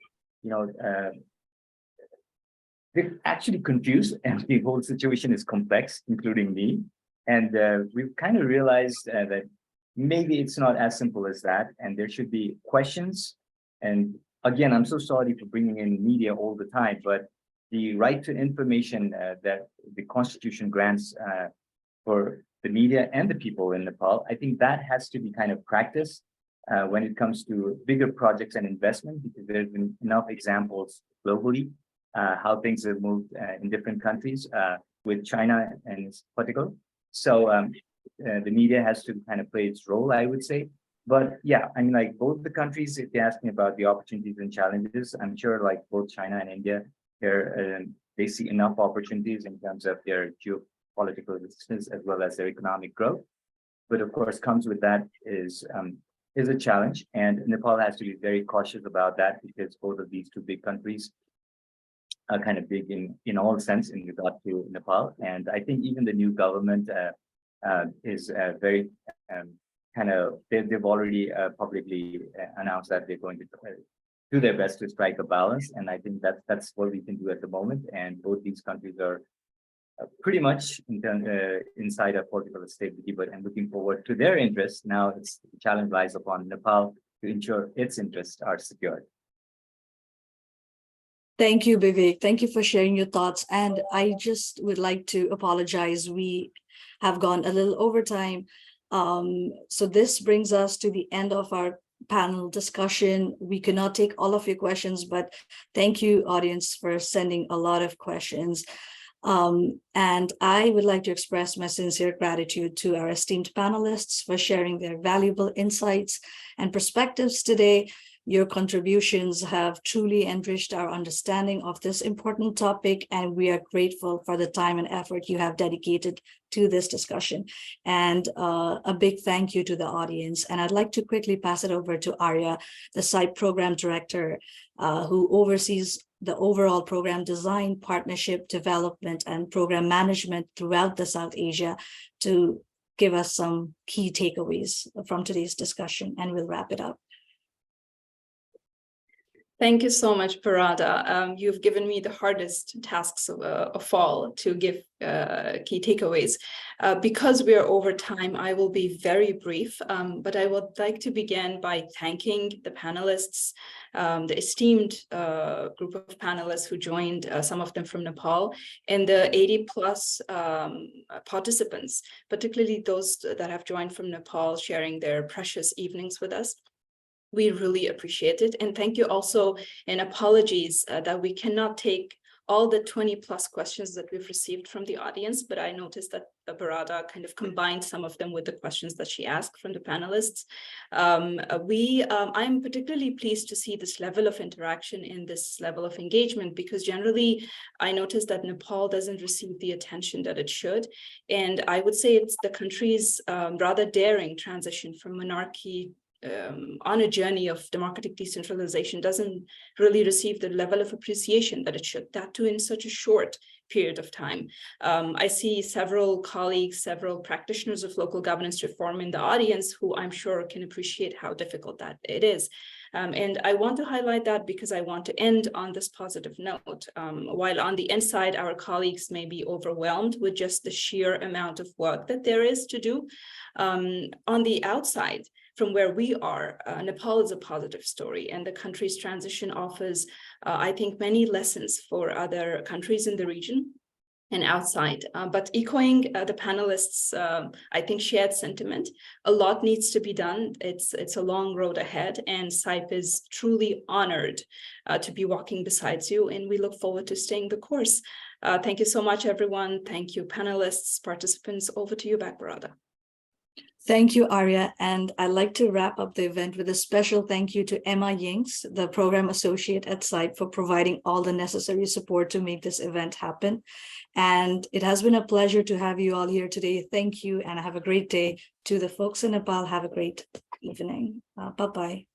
they're actually confused, and the whole situation is complex, including me. And we've kind of realized that maybe it's not as simple as that, and there should be questions. And again, I'm so sorry for bringing in media all the time, but the right to information that the Constitution grants for the media and the people in Nepal, I think that has to be kind of practiced when it comes to bigger projects and investment, because there's been enough examples globally how things have moved in different countries with China in particular. So the media has to kind of play its role, I would say. But yeah, I mean, like both the countries, if they ask me about the opportunities and challenges, I'm sure like both China and India, they see enough opportunities in terms of their geopolitical resistance as well as their economic growth. But of course, comes with that is a challenge, and Nepal has to be very cautious about that, because both of these two big countries are kind of big in all sense in regard to Nepal. And I think even the new government is very kind of, they've already publicly announced that they're going to do their best to strike a balance. And I think that's what we can do at the moment. And both these countries are pretty much inside of political stability, but I'm looking forward to their interests. Now the challenge lies upon Nepal to ensure its interests are secured.
Thank you, Vivek. Thank you for sharing your thoughts. And I just would like to apologize. We have gone a little over time. So this brings us to the end of our panel discussion. We could not take all of your questions, but thank you, audience, for sending a lot of questions. And I would like to express my sincere gratitude to our esteemed panelists for sharing their valuable insights and perspectives today. Your contributions have truly enriched our understanding of this important topic, and we are grateful for the time and effort you have dedicated to this discussion. And a big thank you to the audience. And I'd like to quickly pass it over to Arya, the CIPE Program Director, who oversees the overall program design, partnership development, and program management throughout the South Asia, to give us some key takeaways from today's discussion, and we'll wrap it up.
Thank you so much, Parada. You've given me the hardest tasks of all to give key takeaways. Because we are over time, I will be very brief, but I would like to begin by thanking the panelists, the esteemed group of panelists who joined, some of them from Nepal, and the 80 plus participants, particularly those that have joined from Nepal, sharing their precious evenings with us. We really appreciate it. And thank you also, and apologies that we cannot take all the 20 plus questions that we've received from the audience, but I noticed that Barada kind of combined some of them with the questions that she asked from the panelists. I'm particularly pleased to see this level of interaction and this level of engagement, because generally I noticed that Nepal doesn't receive the attention that it should. And I would say it's the country's rather daring transition from monarchy on a journey of democratic decentralization doesn't really receive the level of appreciation that it should, that too in such a short period of time. I see several colleagues, several practitioners of local governance reform in the audience who I'm sure can appreciate how difficult that it is. And I want to highlight that because I want to end on this positive note. While on the inside, our colleagues may be overwhelmed with just the sheer amount of work that there is to do, on the outside, from where we are, Nepal is a positive story, and the country's transition offers, I think, many lessons for other countries in the region and outside. But echoing the panelists, I think, shared sentiment, a lot needs to be done. It's a long road ahead, and CIPE is truly honored to be walking beside you, and we look forward to staying the course. Thank you so much, everyone. Thank you, panelists, participants. Over to you back, Barada.
Thank you, Arya. And I'd like to wrap up the event with a special thank you to Emma Yinks, the program associate at CIPE, for providing all the necessary support to make this event happen. And it has been a pleasure to have you all here today. Thank you, and have a great day. To the folks in Nepal, have a great evening. Bye-bye.